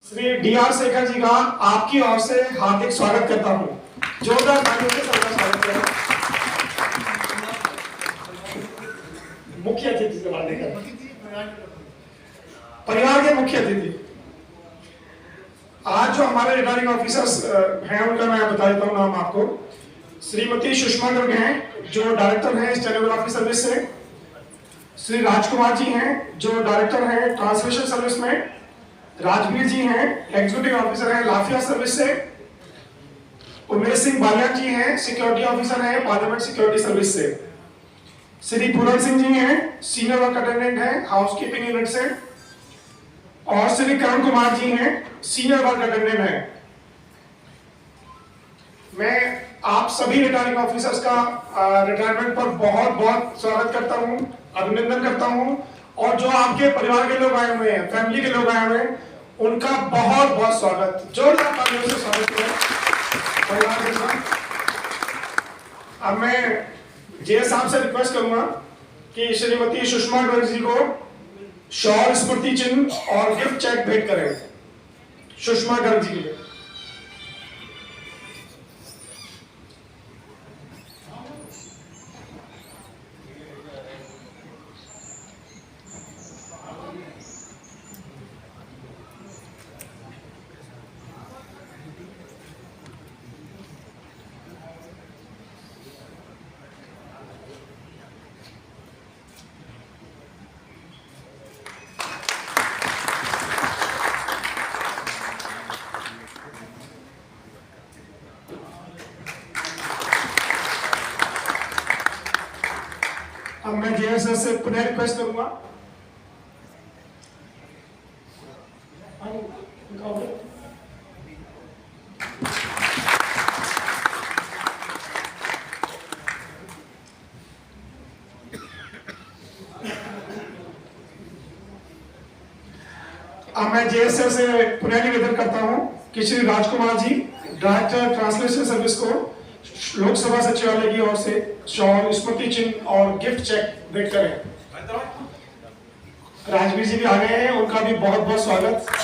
Shri DR. Shekhar ji का आपकी ओर से हार्दिक स्वागत करता हूं। जोरदार तालियों से सबका स्वागत करें। मुख्य अतिथि से बात लेकर परिवार के मुख्य अतिथि आज जो हमारे रिटर्निंग ऑफिसर्स हैं उनका मैं बता देता हूं नाम आपको। श्रीमती सुषमा गर्ग हैं जो डायरेक्टर हैं स्टेनोग्राफी सर्विस से। श्री राजकुमार जी हैं जो डायरेक्टर हैं ट्रांसलेशन सर्विस में। राजवीर जी हैं एग्जीक्यूटिव ऑफिसर हैं लाफिया सर्विस से। उमेश सिंह बालिया जी हैं सिक्योरिटी ऑफिसर हैं पार्लियामेंट सिक्योरिटी सर्विस से। श्री पूरन सिंह जी हैं सीनियर वर्क अटेंडेंट हैं हाउसकीपिंग यूनिट से। और श्री करण कुमार जी हैं सीनियर वर्क अटेंडेंट हैं। मैं आप सभी रिटायरिंग ऑफिसर्स का रिटायरमेंट पर बहुत बहुत स्वागत करता हूं, अभिनंदन करता हूं। और जो आपके परिवार के लोग आए हुए हैं, फैमिली के लोग आए हुए हैं, उनका बहुत बहुत स्वागत, जोरदार तालियों से स्वागत करें परिवार के साथ। अब मैं जे साहब से रिक्वेस्ट करूंगा कि श्रीमती सुषमा गर्ग जी को शौर्य स्मृति चिन्ह और गिफ्ट चेक भेंट करें। सुषमा गर्ग जी के अब मैं जेएसएस से पुनः रिक्वेस्ट करूंगा। अब मैं जेएसएस से पुनः निवेदन करता हूं कि Shri Rajkumar ji director translation service को लोकसभा सचिवालय की ओर से शौर्य स्मृति चिन्ह और गिफ्ट चेक भेंट करें। राजवीर जी भी आ गए हैं, उनका भी बहुत बहुत स्वागत।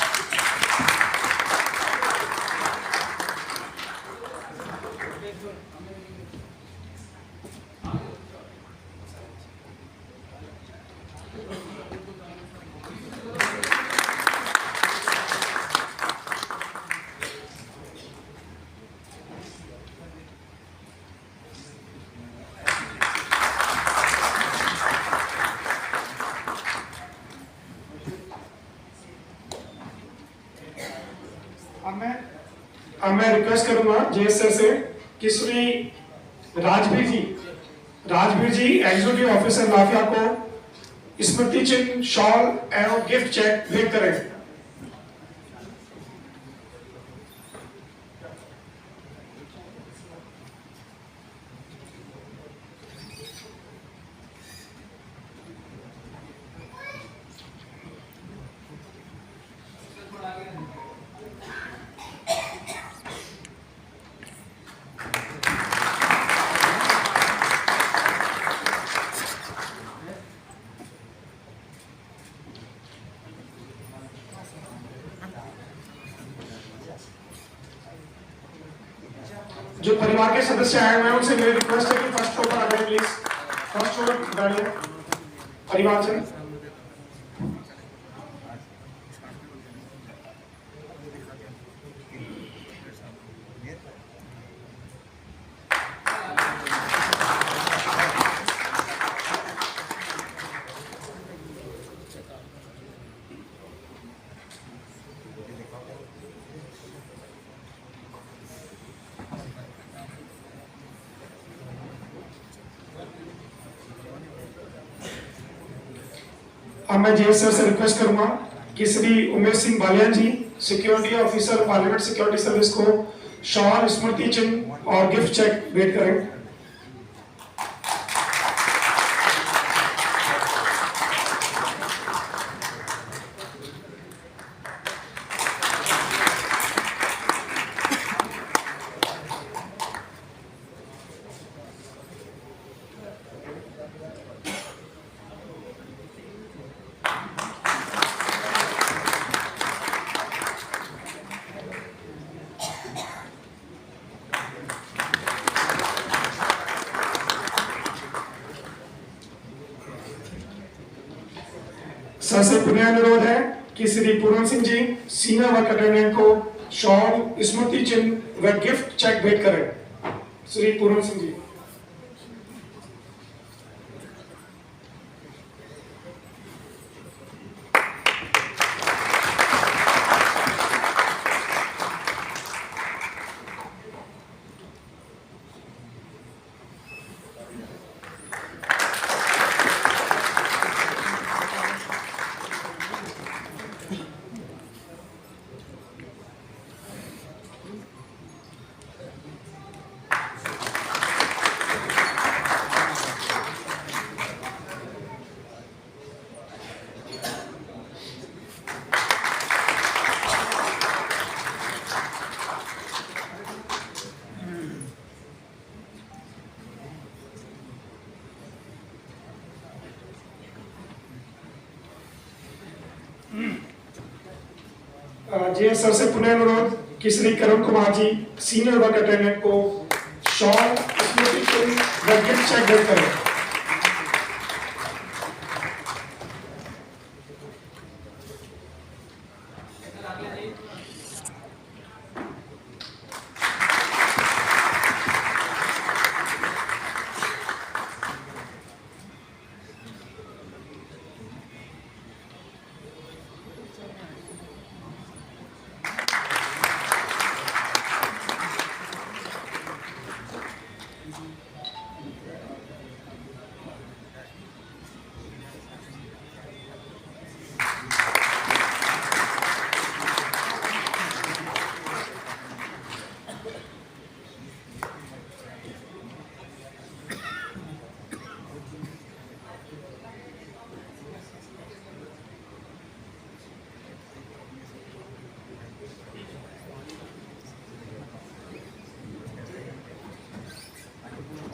अब मैं रिक्वेस्ट करूंगा जेएसएस से कि श्री राजवीर जी एग्जीक्यूटिव ऑफिसर लाफिया को स्मृति चिन्ह शॉल एवं गिफ्ट चेक भेंट करें। जो परिवार के सदस्य आए हुए हैं उनसे मेरी रिक्वेस्ट है कि फर्स्ट फ्लोर पर आ जाए प्लीज। फर्स्ट फ्लोर गाड़ियां परिवार से। अब मैं जेएसएस से रिक्वेस्ट करूंगा कि Shri Umesh Singh Balia ji security officer parliament security service को शौर्य स्मृति चिन्ह और गिफ्ट चेक भेंट करें। सबसे पुनः अनुरोध है कि Shri Puran Singh ji senior work attendant को शॉल, स्मृति चिन्ह व गिफ्ट चेक भेंट करें। श्री पूरन सिंह जी। जी सर से पुनः अनुरोध कि Shri Karan Kumar ji senior work attendant को शॉल, स्मृति चिन्ह व गिफ्ट चेक भेंट करें।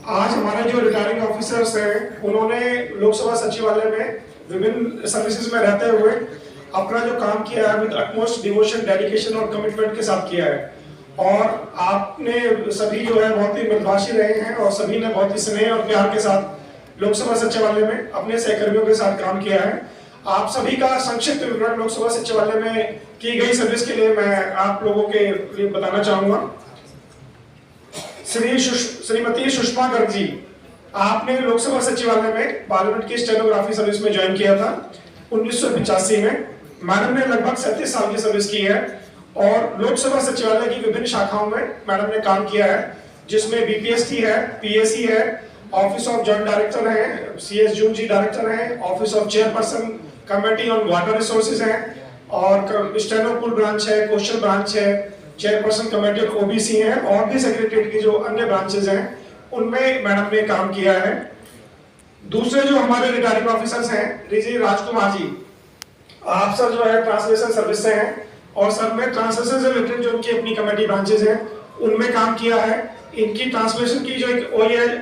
आज हमारे जो रिटायरिंग ऑफिसर्स हैं उन्होंने लोकसभा सचिवालय में विभिन्न सर्विसेज में रहते हुए अपना जो काम किया है विद अटमोस्ट डिवोशन, डेडिकेशन और कमिटमेंट के साथ किया है। और आपने सभी जो है बहुत ही मृदुभाषी रहे हैं और सभी ने बहुत ही स्नेह और प्यार के साथ लोकसभा सचिवालय में अपने सहकर्मियों के साथ काम किया है। आप सभी का संक्षिप्त विवरण लोकसभा सचिवालय में की गई सर्विस के लिए मैं आप लोगों के लिए बताना चाहूंगा। श्रीमती सुषमा गर्ग जी, आपने लोकसभा सचिवालय में पार्लियामेंट की स्टेनोग्राफी सर्विस में ज्वाइन किया था 1985 में। मैडम ने लगभग 37 साल की सर्विस की है और लोकसभा सचिवालय की विभिन्न शाखाओं में मैडम ने काम किया है, जिसमें बीपीएसटी है, पीएसी है, ऑफिस ऑफ जॉइंट डायरेक्टर है, सीएस जून जी डायरेक्टर है, office of chairperson committee on water resources है और स्टेनोपुल ब्रांच है, क्वेश्चन ब्रांच है, चेयरपर्सन कमेटी ऑफ ओबीसी है और भी सेक्रेटरीट की जो अन्य ब्रांचेस हैं उनमें मैडम ने काम किया है। दूसरे जो हमारे रिटायरिंग ऑफिसर्स हैं श्री राजकुमार जी, आप सर जो है ट्रांसलेशन सर्विस से हैं और सर ने ट्रांसलेशन से रिलेटेड जो उनकी अपनी कमेटी ब्रांचेस हैं उनमें काम किया है। इनकी ट्रांसलेशन की जो एक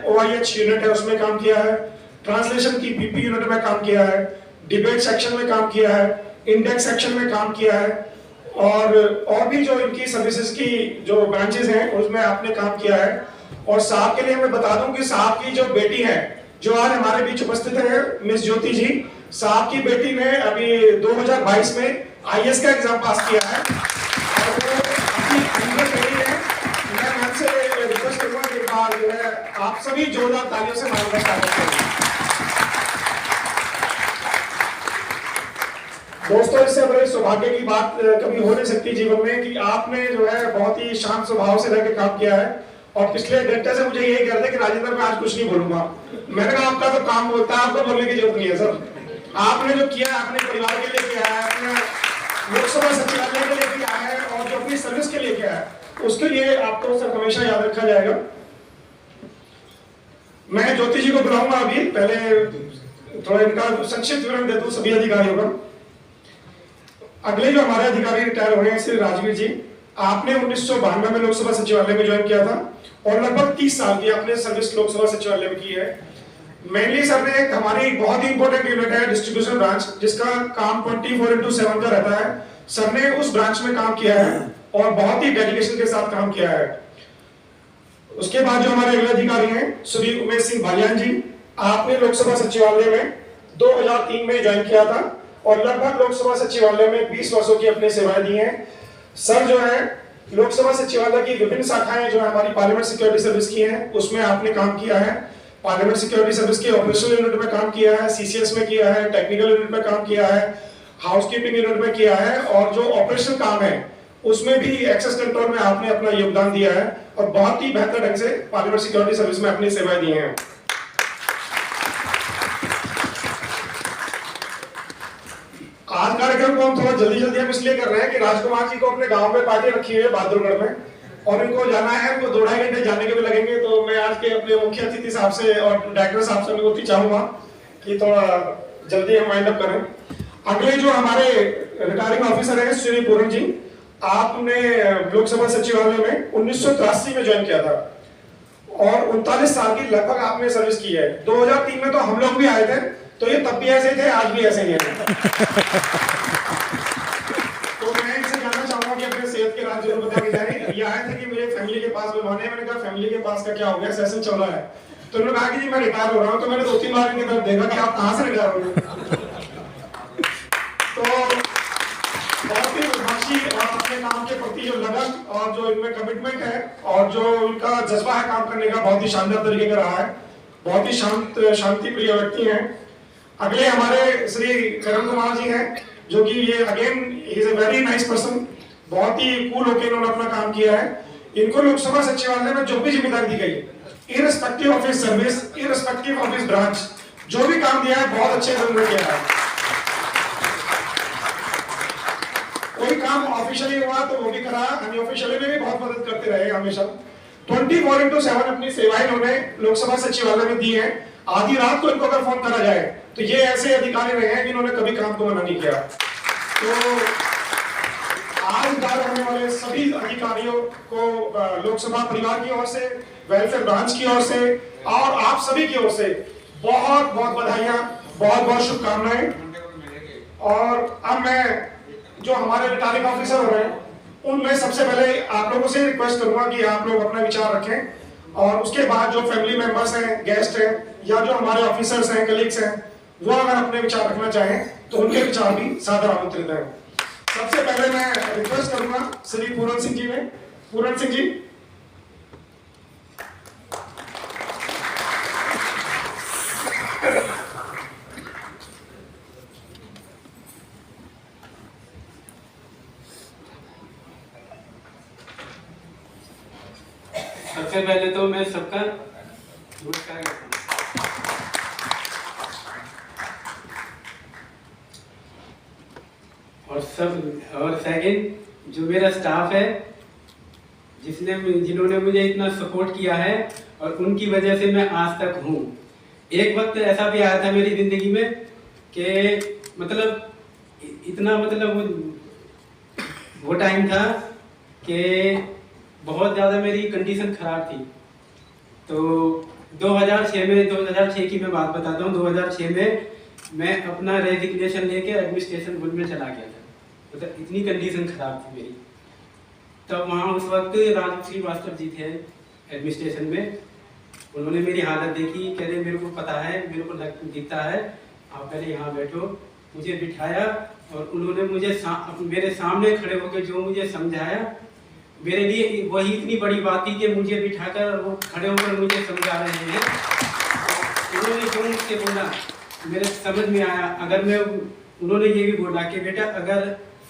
OIH यूनिट है उसमें काम किया है, ट्रांसलेशन की बीपी यूनिट में काम किया है, डिबेट सेक्शन में काम किया है, इंडेक्स सेक्शन में काम किया है और भी जो इनकी सर्विसेज की जो ब्रांचेस हैं उसमें आपने काम किया है। और साहब के लिए मैं बता दूं कि साहब की जो बेटी है जो आज हमारे बीच उपस्थित है, मिस ज्योति जी, साहब की बेटी ने अभी 2022 में IAS का एग्जाम पास किया है और वो अपनी अंदर बेटी है। मैं आपसे रिक्वेस्ट करूंगा कि एक बार जो है आप सभी जोरदार तालियों से स्वागत करें। दोस्तों, इससे बड़े सौभाग्य की बात कभी हो नहीं सकती जीवन में कि आपने जो है बहुत ही शांत स्वभाव से रहकर काम किया है और पिछले घंटे से मुझे यही कह रहे थे कि राजेंद्र मैं आज कुछ नहीं बोलूंगा। मैंने कहा आपका तो काम बोलता है, आपको बोलने की जरूरत नहीं है सर। आपने जो किया है अपने परिवार के लिए किया है, अपने लोकसभा सचिवालय के लिए किया है और जो अपनी सर्विस के लिए किया है उसके लिए आपको सर हमेशा याद रखा जाएगा। मैं ज्योति जी को बुलाऊंगा अभी, पहले थोड़ा इनका संक्षिप्त विवरण दे दूं सभी अधिकारियों का। अगले जो हमारे अधिकारी रिटायर हो रहे हैं श्री राजवीर जी, आपने 1992 में लोकसभा सचिवालय में ज्वाइन किया था और लगभग 30 साल की आपने सर्विस लोकसभा सचिवालय में की है। मेनली सर ने एक हमारी बहुत ही इंपॉर्टेंट यूनिट है डिस्ट्रीब्यूशन ब्रांच, जिसका काम 24/7 का रहता है। सर ने उस ब्रांच में काम किया है और बहुत ही डेडिकेशन के साथ काम किया है। उसके बाद जो हमारे अगले अधिकारी हैं श्री उमेश सिंह बालियान जी, आपने लोकसभा सचिवालय में 2003 में ज्वाइन किया था और लगभग लोकसभा सचिवालय में 20 वर्षों की अपनी सेवाएं दी हैं। सर जो है लोकसभा सचिवालय की विभिन्न शाखाएं जो हमारी पार्लियामेंट सिक्योरिटी सर्विस की हैं उसमें आपने काम किया है। पार्लियामेंट सिक्योरिटी सर्विस के ऑपरेशनल यूनिट में काम किया है, सीसीएस में किया है, टेक्निकल यूनिट में काम किया है, हाउसकीपिंग यूनिट में किया है, और जो ऑपरेशनल काम है उसमें भी एक्सेस कंट्रोल में आपने अपना योगदान दिया है और बहुत ही बेहतर ढंग से पार्लियामेंट सिक्योरिटी सर्विस में अपनी सेवाएं दी हैं। आज कार्यक्रम को हम थोड़ा जल्दी हम इसलिए कर रहे हैं कि राजकुमार जी को अपने गांव में पार्टी रखी हुई है बहादुरगढ़ में, और इनको जाना है, उनको 2-2.5 घंटे जाने के भी लगेंगे। तो मैं आज के अपने मुख्य अतिथि साहब से और डायरेक्टर साहब से अनुरोध चाहूंगा कि थोड़ा जल्दी हम वाइंड अप करें। अगले जो हमारे रिटायरिंग ऑफिसर है श्री पूरन जी, आपने लोकसभा सचिवालय में 1983 में ज्वाइन किया था और 39 साल की लगभग आपने सर्विस की है। 2003 में तो हम लोग भी आए थे, तो ये तब भी ऐसे थे, आज भी ऐसे ही है। तो मैं इनसे जानना चाहूंगा कि अपने सेहत के राज जरूर बता के जाए। ये आए थे कि मेरे फैमिली के पास मेहमान है, मैंने कहा फैमिली के पास का क्या हो गया, सेशन चल रहा है। तो उन्होंने कहा कि जी मैं रिटायर हो रहा हूँ। तो मैंने 2-3 बार इनकी तरफ देखा कि आप कहाँ से रिटायर हो गए। तो बहुत ही विभाषी और अपने काम के प्रति जो लगन और जो इनमें कमिटमेंट है और जो उनका जज्बा है काम करने का, बहुत ही शानदार तरीके का रहा है। बहुत ही शांति प्रिय व्यक्ति हैं। अगले हमारे श्री करण कुमार जी हैं, जो कि ये again he is a very nice person, बहुत ही कूल होकर इन्होंने अपना काम किया है। इनको लोकसभा सचिवालय में जो भी जिम्मेदारी दी गई, irrespective of his service, irrespective of his branch, जो भी काम दिया है बहुत अच्छे ढंग से किया है। कोई काम ऑफिशियली हुआ तो वो भी करा, अनऑफिशियली में भी बहुत मदद करते रहे हमेशा। 24/7 अपनी सेवाएं इन्होंने लोकसभा सचिवालय में दी है। आधी रात को इनको अगर फोन करा जाए तो ये ऐसे अधिकारी रहे हैं जिन्होंने कभी काम को मना नहीं किया। तो आज रिटायर होने वाले सभी अधिकारियों को लोकसभा परिवार की ओर से, वेलफेयर ब्रांच की ओर से और आप सभी की ओर से बहुत बहुत बधाइयां, बहुत बहुत शुभकामनाएं। और अब मैं जो हमारे रिटायरिंग ऑफिसर हो रहे हैं उनमें सबसे पहले आप लोगों से रिक्वेस्ट करूंगा कि आप लोग अपना विचार रखें, और उसके बाद जो फैमिली मेंबर्स हैं, गेस्ट हैं, या जो हमारे ऑफिसर्स हैं, कलीग्स हैं, वो अगर अपने विचार रखना चाहें तो उनके विचार भी सादर आमंत्रित हैं। सबसे पहले मैं रिक्वेस्ट करूंगा श्री पूरन सिंह जी में। पूरन सिंह जी। सबसे पहले तो मैं सबका नमस्कार करता हूँ। और सेकंड जो मेरा स्टाफ है, जिन्होंने मुझे इतना सपोर्ट किया है और उनकी वजह से मैं आज तक हूँ। एक वक्त ऐसा भी आया था मेरी जिंदगी में कि मतलब इतना वो टाइम था कि बहुत ज़्यादा मेरी कंडीशन ख़राब थी। तो 2006 की मैं बात बताता हूँ। 2006 में मैं अपना रेजिग्नेशन लेके एडमिनिस्ट्रेशन बोर्ड में चला गया था। मतलब इतनी कंडीशन ख़राब थी मेरी। तब वहाँ उस वक्त राजू श्रीवास्तव जी थे एडमिनिस्ट्रेशन में। उन्होंने मेरी हालत देखी, कह रहे मेरे को पता है, मेरे को दिखता है, आप पहले यहाँ बैठो। मुझे बिठाया और उन्होंने मुझे मेरे सामने खड़े होकर जो मुझे समझाया, मेरे लिए वही इतनी बड़ी बात थी कि मुझे बिठाकर वो खड़े होकर मुझे समझा रहे हैं। उन्होंने जो मुझसे बोला मेरे समझ में आया। अगर मैं उन्होंने ये भी बोला कि बेटा अगर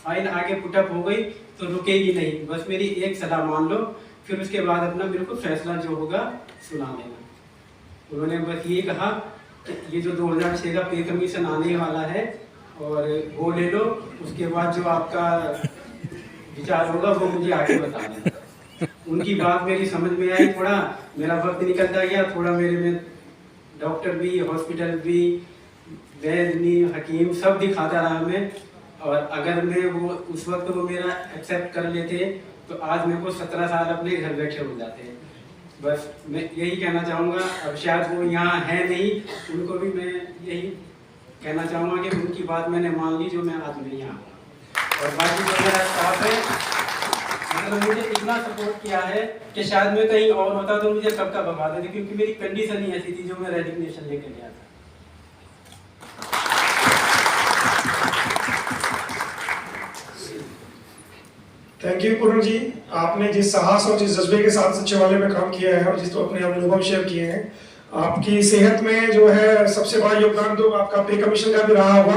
फाइल आगे पुटअप हो गई तो रुकेगी नहीं, बस मेरी एक सलाह मान लो, फिर उसके बाद अपना मेरे को फैसला जो होगा सुना देना। उन्होंने बस ये कहा कि ये जो 2006 का पे कमीशन आने वाला है और वो ले लो, उसके बाद जो आपका विचार होगा वो मुझे आगे बता दें। उनकी बात मेरी समझ में आई। थोड़ा मेरा वक्त निकलता गया, थोड़ा मेरे में डॉक्टर भी, हॉस्पिटल भी, वैद्य, हकीम सब दिखाता रहा मैं। और अगर मैं वो उस वक्त वो मेरा एक्सेप्ट कर लेते तो आज मेरे को 17 साल अपने घर बैठे हो जाते। बस मैं यही कहना चाहूँगा। अब शायद वो यहाँ है नहीं, उनको भी मैं यही कहना चाहूँगा कि उनकी बात मैंने मान ली, जो मैं आज में यहाँ हूँ। और बाकी जो मेरा स्टाफ है, मतलब मुझे इतना सपोर्ट किया है कि शायद मैं कहीं और होता तो मुझे कब का भगा देते, क्योंकि मेरी कंडीशन ही ऐसी थी जो मैं रेजिग्नेशन लेकर गया था। थैंक यू पूर्ण जी, आपने जिस साहस और जिस जज्बे के साथ सचिवालय में काम किया है और जिस तो अपने अनुभव शेयर किए हैं, आपकी सेहत में जो है सबसे बड़ा योगदान तो आपका पे कमीशन का भी रहा होगा,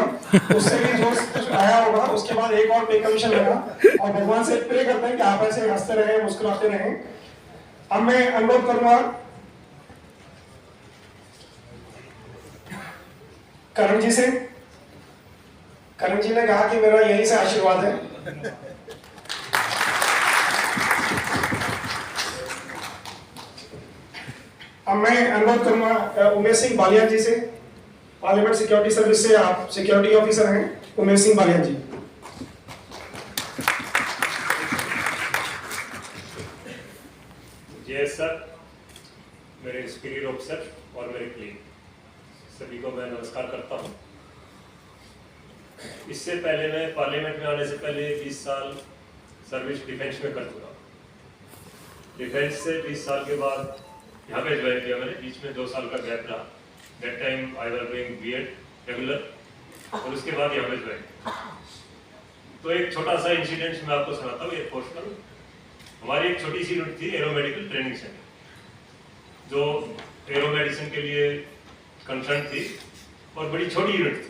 उससे भी जो कुछ आया होगा, उसके बाद एक और पे कमीशन लगा और भगवान से प्रे करते हैं कि आप ऐसे हंसते रहें, मुस्कुराते रहें। अब मैं अनुरोध करूंगा करण जी से। करण जी ने कहा कि मेरा यहीं से आशीर्वाद है। अब मैं अनुरोध करूंगा उमेश सिंह बालियान जी से, पार्लियामेंट सिक्योरिटी सर्विस से आप सिक्योरिटी ऑफिसर हैं, उमेश सिंह बालियान जी। जय सर, मेरे सुपीरियर ऑफिसर और मेरे क्लीन सभी को मैं नमस्कार करता हूं। इससे पहले मैं पार्लियामेंट में आने से पहले 20 साल सर्विस डिफेंस में कर चुका। डिफेंस से 20 साल के बाद यहाँ पे ज्वाइन किया मैंने, बीच में 2 साल का गैप रहा। That time I was doing B Ed regular और उसके बाद यहाँ पे ज्वाइन। तो एक छोटा सा इंसिडेंट मैं आपको सुनाता हूँ एयरफोर्स का। हमारी एक छोटी सी यूनिट थी एरो मेडिकल ट्रेनिंग सेंटर, जो एरो मेडिसिन के लिए कंसर्न थी और बड़ी छोटी यूनिट थी।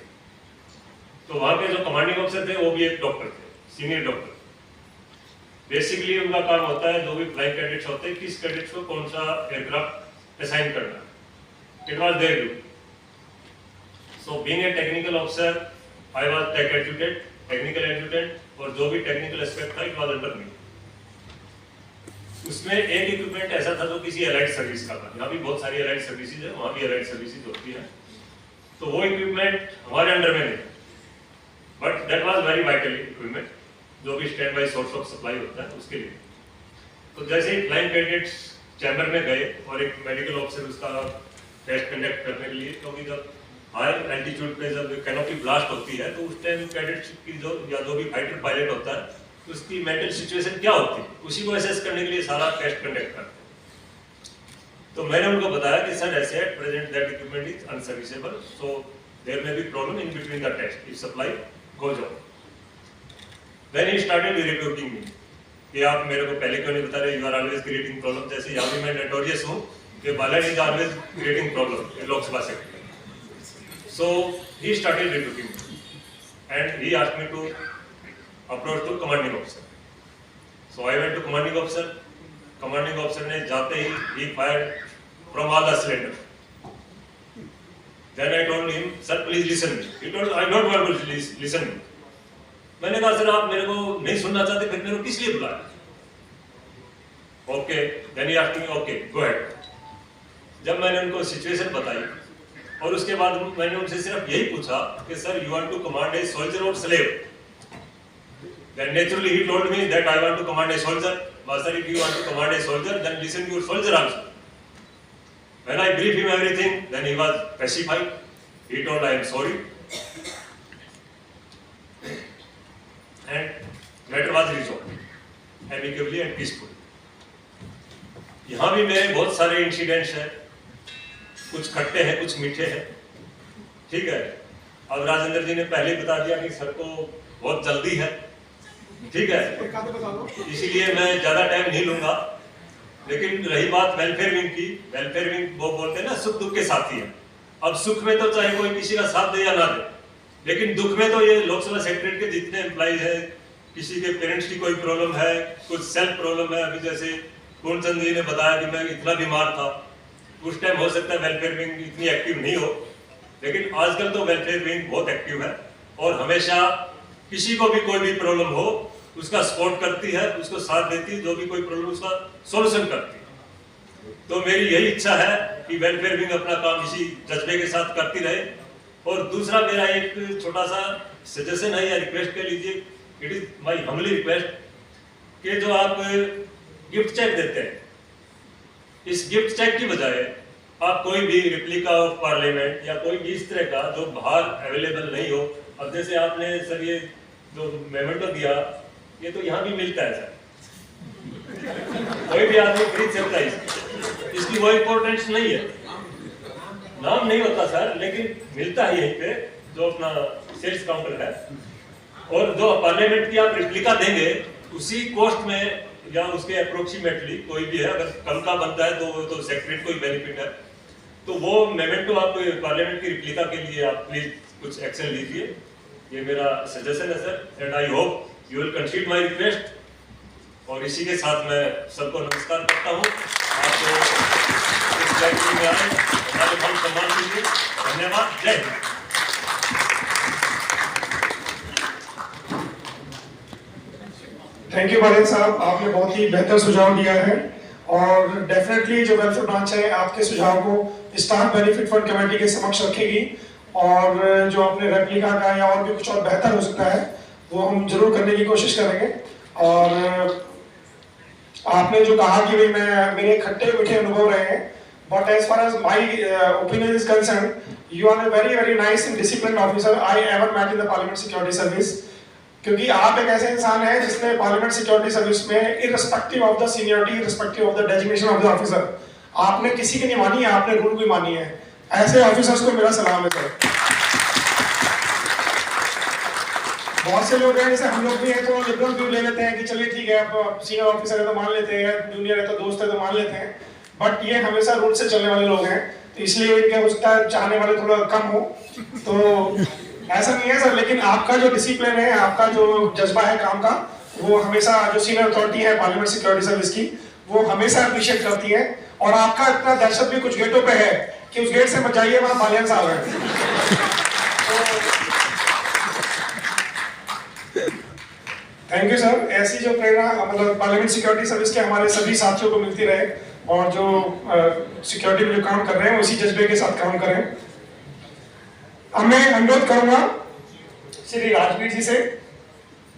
तो वहाँ पे जो कमांडिंग ऑफिसर थे वो भी एक डॉक्टर थे, सीनियर डॉक्टर। बेसिकली उनका काम होता है जो भी फ्लाइंग कैडेट्स होते हैं, किस कैडेट्स को कौन सा एयरक्राफ्ट असाइन करना। It was their duty. So being a technical officer I was tech adjutant, technical adjutant, और जो भी टेक्निकल एस्पेक्ट था इट वाज अंडर मी। उसमें एक इक्विपमेंट ऐसा था जो किसी एलाइड सर्विस का था। यहाँ भी बहुत सारी एलाइड सर्विसेज है, वहाँ भी एलाइड सर्विसेज होती है। तो वो इक्विपमेंट हमारे अंडर में नहीं, but that was very vital equipment, जो भी stand by source of supply होता है उसके लिए। तो जैसे ही फ्लाइंग कैडेट्स चैम्बर में गए और एक मेडिकल ऑफिसर उसका टेस्ट कंडक्ट करने के लिए, क्योंकि जब हाई एल्टीट्यूड पे जब कैनोपी ब्लास्ट होती है तो उस टाइम कैडेट्स की जो या जो भी फाइटर पायलट होता है उसकी मेंटल सिचुएशन क्या होती है, उसी को असेस करने के लिए सारा टेस्ट कंडक्ट करते हैं। तो मैंने उनको बताया कि सर ऐसे at present that equipment is unserviceable, so there may be problem in between the test if supply goes on. Then he started reporting me कि आप मेरे को पहले क्यों नहीं बता रहे, you are always creating problem. जैसे यहाँ भी मैं नोटोरियस हूँ कि Balan is always creating problem in Lok Sabha sector. So he started reporting me and he asked me to approach to commanding officer. So I went to commanding officer. Commanding officer ने जाते ही he fired from all the cylinder. Then I told him, sir please listen me. He told I don't want to listen me. मैंने कहा sir आप मेरे को नहीं सुनना चाहते फिर मेरे को किस लिए बुलाया? Okay. Then he asked me, okay, go ahead. जब मैंने उनको सिचुएशन बताई और उसके बाद मैंने उनसे सिर्फ यही पूछा कि sir you want to command a soldier or slave? Then naturally he told me that I want to command a soldier. Master, if you want to command a soldier, then listen to your soldier also. When I briefed him everything, then he was pacified. He told I am sorry. And matter was resolved amicably and peacefully. यहाँ भी मेरे बहुत सारे incidents हैं, कुछ खट्टे हैं कुछ मीठे हैं, ठीक है। अब राजेंद्र जी ने पहले बता दिया कि सर को बहुत जल्दी है, ठीक है, इसीलिए मैं ज्यादा टाइम नहीं लूंगा। लेकिन रही बात वेलफेयर विंग की, वेलफेयर विंग वो बोलते हैं ना सुख दुख के साथी है। अब सुख में तो चाहे कोई किसी का साथ दे या ना दे, लेकिन दुख में तो ये लोकसभा सेक्रेटरी के जितने एम्प्लॉइज हैं, किसी के पेरेंट्स की कोई प्रॉब्लम है, कुछ सेल्फ प्रॉब्लम है। अभी जैसे पूर्णचंद जी ने बताया कि मैं इतना बीमार था, उस टाइम हो सकता है वेलफेयर विंग इतनी एक्टिव नहीं हो, लेकिन आजकल तो वेलफेयर विंग बहुत एक्टिव है और हमेशा किसी को भी कोई भी प्रॉब्लम हो उसका सपोर्ट करती है, उसको साथ देती है, जो भी कोई प्रॉब्लम उसका सॉल्यूशन करती है। तो मेरी यही इच्छा है कि वेलफेयर विंग अपना काम इसी जज्बे के साथ करती रहे। और दूसरा मेरा एक छोटा सा सजेशन है या रिक्वेस्ट कह लीजिए, it is my humbly request कि जो आप गिफ्ट चेक देते हैं, इस गिफ्ट चेक की बजाय आप कोई भी रिप्लिका ऑफ पार्लियामेंट या कोई भी इस तरह का जो बाहर अवेलेबल नहीं हो। अब जैसे आपने सर ये जो मेमेंटो दिया, ये तो यहाँ भी मिलता है सर, कोई भी आदमी खरीद सकता है, इसकी वो इम्पोर्टेंस नहीं है, नाम नहीं होता सर, लेकिन मिलता है यहीं पे जो अपना सेल्स काउंटर है। और जो पार्लियामेंट की आप रिप्लिका देंगे उसी कोस्ट में या उसके अप्रोक्सीमेटली कोई भी है, अगर कम का बनता है तो सेक्रेटरी को ही बेनिफिट है, तो वो मेमेंटो आप पार्लियामेंट की रिप्लिका के लिए आप प्लीज कुछ एक्शन लीजिए, ये मेरा सजेशन है sir. And I hope you will कंसीड my request. और इसी के साथ मैं सबको नमस्कार करता हूँ। आपको इस लाइब्रेरी में आए, हमारे मान सम्मान के लिए धन्यवाद। जय हिंद। थैंक यू बारेन साहब, आपने बहुत ही बेहतर सुझाव दिया है और डेफिनेटली जो वेलफेयर ब्रांच है आपके सुझाव को स्टाफ बेनिफिट फंड कमेटी के समक्ष रखेगी और जो आपने रेप्लिका का या और भी कुछ और बेहतर हो सकता है वो हम जरूर करने की कोशिश करेंगे। और आपने जो कहा कि भाई मेरे खट्टे मीठे अनुभव रहे हैं, but as far as my opinion is concern, you are a very very nice and discipline officer I ever met in the parliament security service. क्योंकि आप एक ऐसे इंसान हैं जिसने पार्लियामेंट सिक्योरिटी सर्विस में irrespective of the seniority, irrespective of the designation of the officer, आपने किसी की नहीं मानी है, आपने रूल भी मानी है। ऐसे ऑफिसर्स को मेरा सलाम है सर। बहुत से लोग हैं, जैसे हम लोग भी हैं, तो लिबरल व्यू ले लेते हैं कि चलिए ठीक है, अब सीनियर ऑफिसर है तो मान लेते हैं, जूनियर है तो दोस्त है तो मान लेते हैं, बट ये हमेशा रूल से चलने वाले लोग हैं, तो इसलिए इनके हो सकता है चाहने वाले थोड़ा कम हो, तो ऐसा नहीं है सर। लेकिन आपका जो डिसिप्लिन है, आपका जो जज्बा है काम का, वो हमेशा जो सीनियर अथॉरिटी है पार्लियामेंट सिक्योरिटी सर्विस की, वो हमेशा अप्रिशिएट करती है। और आपका इतना दहशत भी कुछ गेटों पे है कि उस गेट से मत जाइए, वहां बालियान साहब है। Thank you sir. ऐसी जो प्रेरणा मतलब पार्लियामेंट सिक्योरिटी सर्विस के हमारे सभी साथियों को मिलती रहे और जो सिक्योरिटी में जो काम कर रहे हैं उसी जज्बे के साथ काम करें। अब मैं अनुरोध करूंगा श्री राजवीर जी से।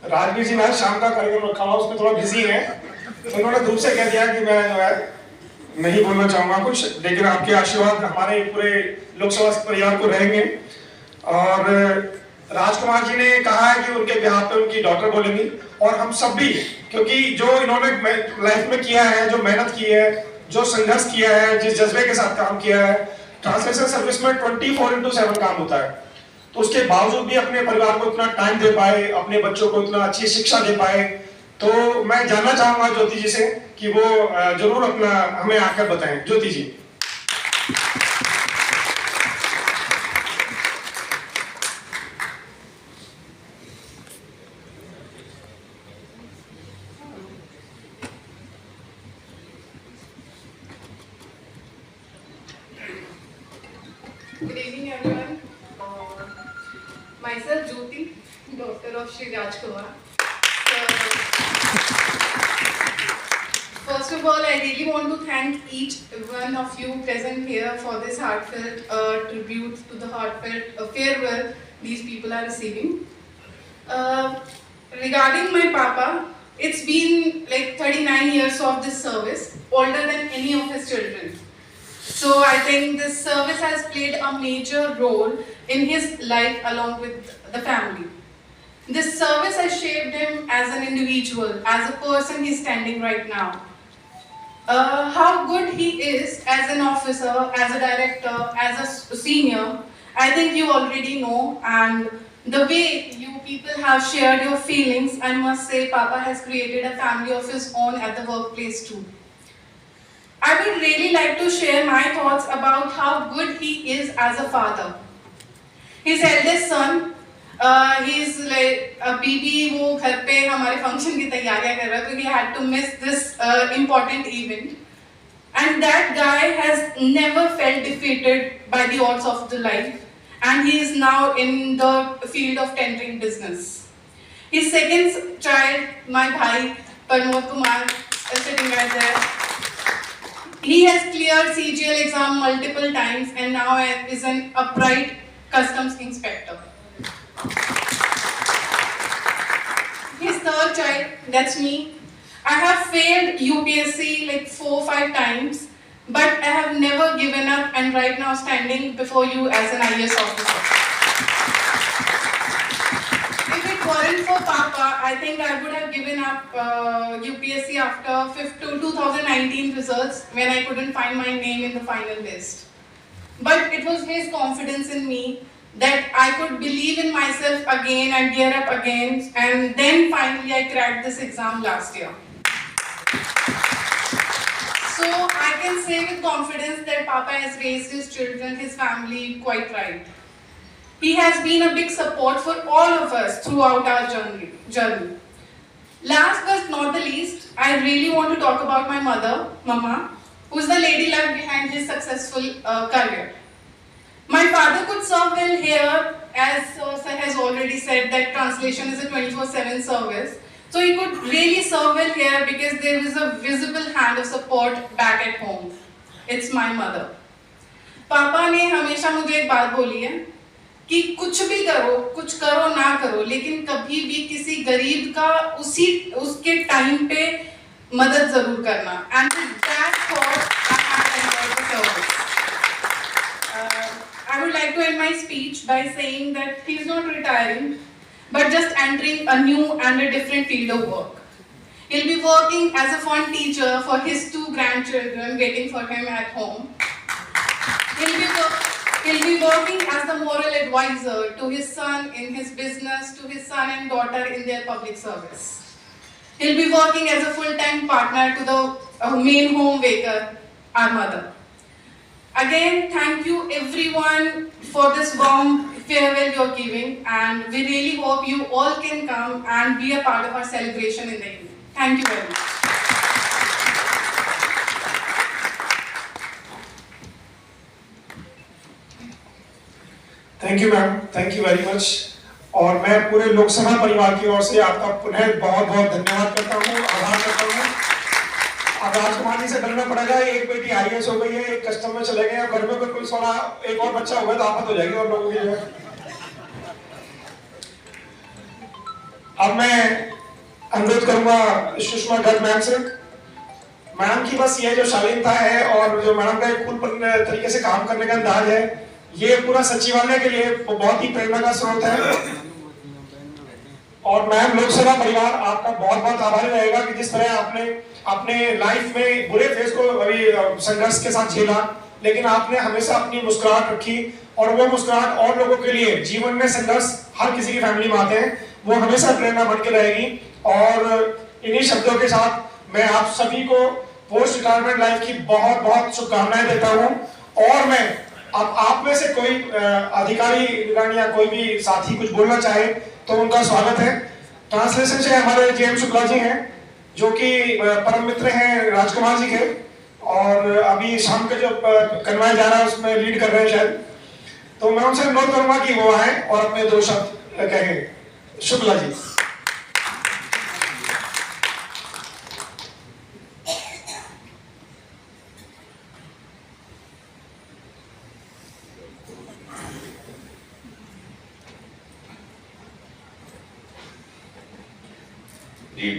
राजवीर जी ने आज शाम का कार्यक्रम रखा हुआ, उसमें थोड़ा बिजी है, तो उन्होंने दूर से कह दिया कि मैं जो है नहीं बोलना चाहूंगा कुछ, लेकिन आपके आशीर्वाद हमारे पूरे लोकसभा परिवार को रहेंगे। और राजकुमार जी ने कहा है कि उनके बिहाफ पे उनकी डॉटर बोलेंगी, और हम सब भी, क्योंकि जो इन्होंने लाइफ में किया है, जो मेहनत की है, जो संघर्ष किया है, जिस जज्बे के साथ काम किया है, ट्रांसलेशन सर्विस में 24/7 काम होता है, तो उसके बावजूद भी अपने परिवार को इतना टाइम दे पाए, अपने बच्चों को इतना अच्छी शिक्षा दे पाए, तो मैं जानना चाहूंगा ज्योति जी से कि वो जरूर अपना हमें आकर बताएं। ज्योति जी। Good evening, everyone. Myself, Jyoti, daughter of Shri Rajkumar. First of all, I really want to thank each one of you present here for this heartfelt tribute to the heartfelt farewell these people are receiving. Regarding my papa, it's been like 39 years of this service, older than any of his children. So I think this service has played a major role in his life along with the family. This service has shaped him as an individual, as a person he's standing right now. How good he is as an officer, as a director, as a senior, I think you already know, and the way you people have shared your feelings, I must say Papa has created a family of his own at the workplace too. I would really like to share my thoughts about how good he is as a father. His eldest son, he's like अभी भी वो घर पे हमारे function की तैयारियां कर रहा है, because he had to miss this important event. And that guy has never felt defeated by the odds of the life, and he is now in the field of tendering business. His second child, my bhai Parmod Kumar, is sitting right there. He has cleared CGL exam multiple times and now is an upright customs inspector. His third child, that's me. I have failed UPSC like 4 or 5 times, but I have never given up and right now standing before you as an IAS officer. If it weren't for Papa, I think I would have given up UPSC after 2019 results when I couldn't find my name in the final list. But it was his confidence in me that I could believe in myself again and gear up again, and then finally I cracked this exam last year. So I can say with confidence that Papa has raised his children, his family quite right. He has been a big support for all of us throughout our journey. Last but not the least, I really want to talk about my mother, Mama, who's the lady luck behind his successful career. My father could serve well here, as Sir has already said that translation is a 24/7 service. So he could really serve well here because there is a visible hand of support back at home. It's my mother. पापा ने हमेशा मुझे एक बात बोली है कि कुछ भी करो, कुछ करो ना करो, लेकिन कभी भी किसी गरीब का उसके टाइम पे मदद जरूर करना. And with that thought, I have enjoyed the service. I would like to end my speech by saying that he is not retiring, but just entering a new and a different field of work. He'll be working as a fun teacher for his 2 grandchildren waiting for him at home. He'll be working as the moral advisor to his son in his business, to his son and daughter in their public service. He'll be working as a full-time partner to the main homemaker, our mother. Again, thank you everyone for this warm farewell you're giving, and we really hope you all can come and be a part of our celebration in the evening. Thank you very much. Thank you ma'am, thank you very much. और मैं पूरे लोकसभा परिवार की ओर से आपका पुनः बहुत बहुत धन्यवाद करता हूँ, आभार करता हूँ। अब राजकुमार जी से डरना पड़ेगा, एक बेटी IAS हो गई है, एक कस्टम में चले गए, अब घर में कोई सोना एक और बच्चा हुआ तो आफत हो जाएगी और लोगों की। अब मैं अनुरोध करूंगा सुषमा गर्ग मैम से। मैडम की बस ये जो शालीनता है और जो मैडम का एक कूल तरीके से काम करने का अंदाज है, ये पूरा सचिवालय के लिए बहुत ही प्रेरणा का स्रोत है। और मैम, लोकसभा परिवार आपका बहुत बहुत आभारी रहेगा कि जिस तरह आपने अपने लाइफ में बुरे फेज को अभी संघर्ष के साथ झेला, लेकिन आपने हमेशा अपनी मुस्कुराहट रखी और वो मुस्कुराहट और लोगों के लिए, जीवन में संघर्ष हर किसी की फैमिली में आते हैं, वो हमेशा प्रेरणा बन के रहेगी। और इन्हीं शब्दों के साथ मैं आप सभी को पोस्ट रिटायरमेंट लाइफ की बहुत बहुत शुभकामनाएं देता हूं। और मैं अब आप में से कोई अधिकारी या कोई भी साथी कुछ बोलना चाहे तो उनका स्वागत है। ट्रांसलेशन से हमारे JM शुक्ला जी हैं, जो कि परम मित्र हैं राजकुमार जी के, और अभी शाम का जो कन्वाय जा रहा है उसमें लीड कर रहे हैं शायद। तो मैं उनसे अनुरोध करूंगा कि वो आए और अपने 2 शब्द कहें। शुक्ला जी। जी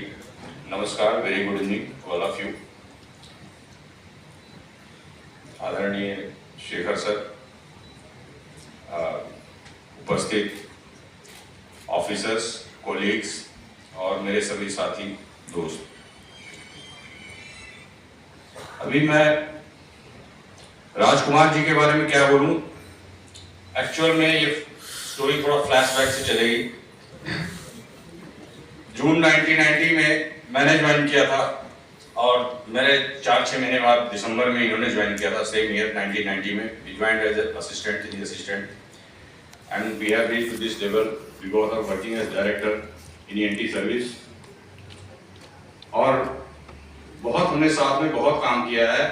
नमस्कार, very good evening all of you. आदरणीय शेखर सर, उपस्थित ऑफिसर्स, कोलीग्स और मेरे सभी साथी दोस्त, अभी मैं राजकुमार जी के बारे में क्या बोलूं। एक्चुअल में ये स्टोरी थोड़ा फ्लैशबैक से चलेगी। जून 1990 में मैंने ज्वाइन किया था और मेरे 4-6 महीने बाद दिसंबर में इन्होंने ज्वाइन किया था, सेम ईयर 1990 में। We joined as assistant, senior assistant, and we have reached to this level. We both are working as director in ENT service, और बहुत हमने साथ में बहुत काम किया है।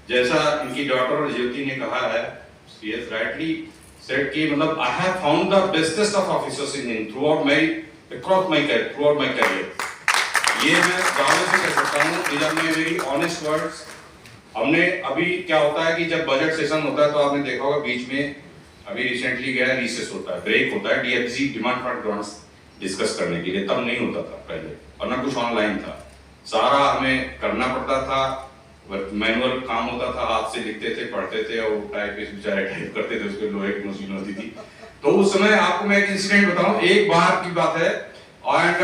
जैसा इनकी डॉटर ज्योति ने कहा है, शी हैज राइटली सेड कि मतलब I have found the bestest of officers in throughout my career. ये मैं दावे से कह सकता हूँ, these are my very honest words। हमने अभी क्या होता है कि जब बजट सेशन होता है तो आपने देखा होगा बीच में अभी रिसेंटली गया रिसेस होता है, ब्रेक होता है, DFG demand for grants discuss करने के लिए। तब नहीं होता था पहले, और ना कुछ ऑनलाइन था, सारा हमें करना पड़ता था, मैनुअल काम होता था, हाथ से लिखते थे, पढ़ते थे, और टाइपिस्ट बेचारे टाइप करते थे, उसके लोहे की मशीन होती थी। तो उस समय आपको मैं एक इंसिडेंट बताऊं, एक बार की बात है, एंड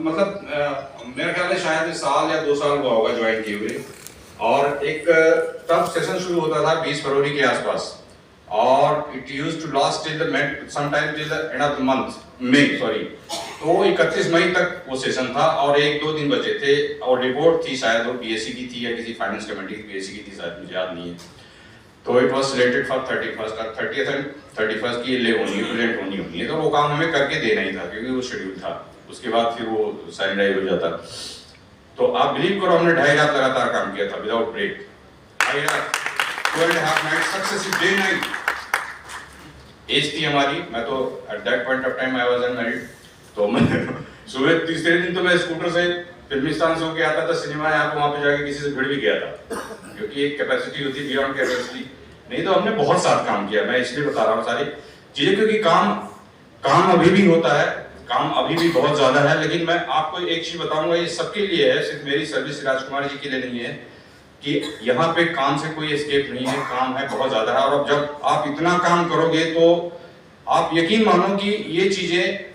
मतलब मेरे ख्याल है शायद 1 साल या 2 साल हुआ होगा ज्वाइन किए हुए, और एक टफ सेशन शुरू होता था 20 फरवरी के आसपास, और it used to last till the sometime till the end of the month May, sorry. तो 31 मई तक वो सेशन था और 1-2 दिन बचे थे और रिपोर्ट थी, शायद वो बीएससी की थी या किसी फाइनेंस कमेटी की बीएससी की थी, शायद मुझे याद नहीं है। तो it was selected for 30th and 31st की ले होनी है, प्रेजेंट होनी है। तो वो काम हमें करके देना ही था क्योंकि वो शेड्यूल था, उसके बाद फिर वो सैनिटाइज हो जाता। तो आप बिलीव करो, हमने 2.5 रात लगातार काम किया था विदाउट ब्रेक, 2.5 रात, 2.5 night successive, day night. Age थी हमारी, मैं तो at that point of time I was unmarried, तो मैं सुबह तीसरे दिन तो मैं स्कूटर से फिल्मिस्तान से होके आता था सिनेमा, यहाँ वहाँ पे जाके किसी से भिड़ भी गया था क्योंकि एक कैपेसिटी होती है बियॉन्ड कैपेसिटी। नहीं तो हमने बहुत साथ काम किया, मैं इसलिए बता रहा हूँ सारी चीजें क्योंकि काम अभी भी होता है, काम अभी भी बहुत ज्यादा है। लेकिन मैं आपको एक चीज बताऊंगा, ये सबके लिए है, सिर्फ मेरी सर्विस राजकुमार जी के लिए नहीं है कि यहाँ पे काम से कोई एस्केप नहीं है, काम है बहुत ज्यादा है। और अब जब आप इतना काम करोगे तो आप यकीन मानो कि ये चीजें,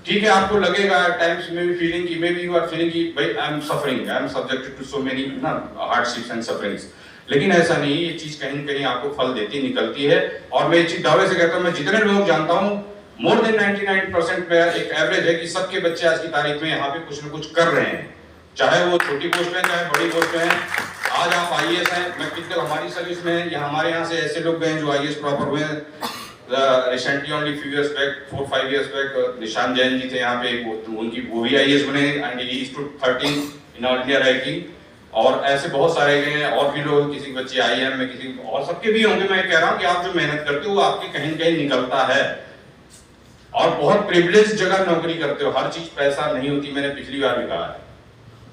ठीक है आपको लगेगा टाइम्स में भी फीलिंग की, may be you are feeling कि भाई I am suffering, I am subjected to so many ना हार्डशिप्स एंड सफरिंग्स, लेकिन ऐसा नहीं, ये चीज कहीं न कहीं आपको फल देती निकलती है। और मैं ये चीज दावे से कहता हूँ, मैं जितने लोग जानता हूँ मोर देन 99% में एक एवरेज है कि सबके बच्चे आज की तारीख में यहाँ पे कुछ न कुछ कर रहे हैं, चाहे वो छोटी पोस्ट में चाहे बड़ी पोस्ट में है। आज आप आईएएस हैं, मैं कितने हमारी सर्विस में या हमारे यहाँ से ऐसे लोग गए जो आईएएस प्रॉपर हुए हैं। Recently only few years back, 4-5 years back, निशान जैन जी थे यहाँ पे, उनकी वो भी आईएएस बने and he stood 13 in all India ranking. और ऐसे बहुत सारे गए हैं और भी लोग, किसी बच्चे आईएम में, किसी और सबके भी होंगे। मैं कह रहा हूँ कि आप जो मेहनत करते हो वो आपकी कहीं न कहीं निकलता है और बहुत प्रिविलेज जगह नौकरी करते हो। हर चीज पैसा नहीं होती, मैंने पिछली बार भी कहा है।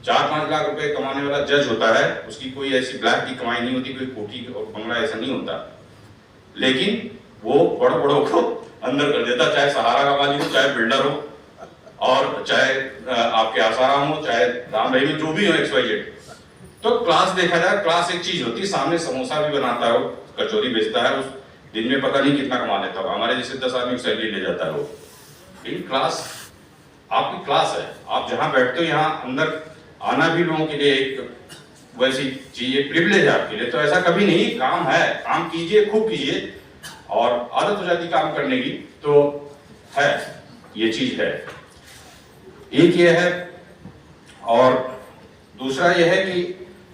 4-5 लाख रुपए कमाने वाला जज होता है, उसकी कोई ऐसी ब्लैक की कमाई नहीं होती, कोई कोठी और बंगला ऐसा नहीं होता, लेकिन वो बड़ों को अंदर कर देता, चाहे सहारा का मालिक हो, चाहे बिल्डर हो और चाहे आपके आसाराम हो, चाहे राम रहीम, जो भी हो, XYZ। तो क्लास देखा जाए, क्लास एक चीज होती है, सामने समोसा भी बनाता है, कचौरी बेचता है, उस दिन में पता नहीं कितना कमा लेता है, हमारे जैसे 10 आदमी सैलरी ले जाता है वो। लेकिन क्लास आपकी क्लास है, आप जहाँ बैठते हो यहाँ अंदर आना भी लोगों के लिए एक वैसी चीज, एक प्रिविलेज है आपके लिए। तो ऐसा कभी नहीं, काम है, काम कीजिए, खूब कीजिए और आदत हो जाती काम करने की, तो है ये चीज है। एक ये है और दूसरा ये है कि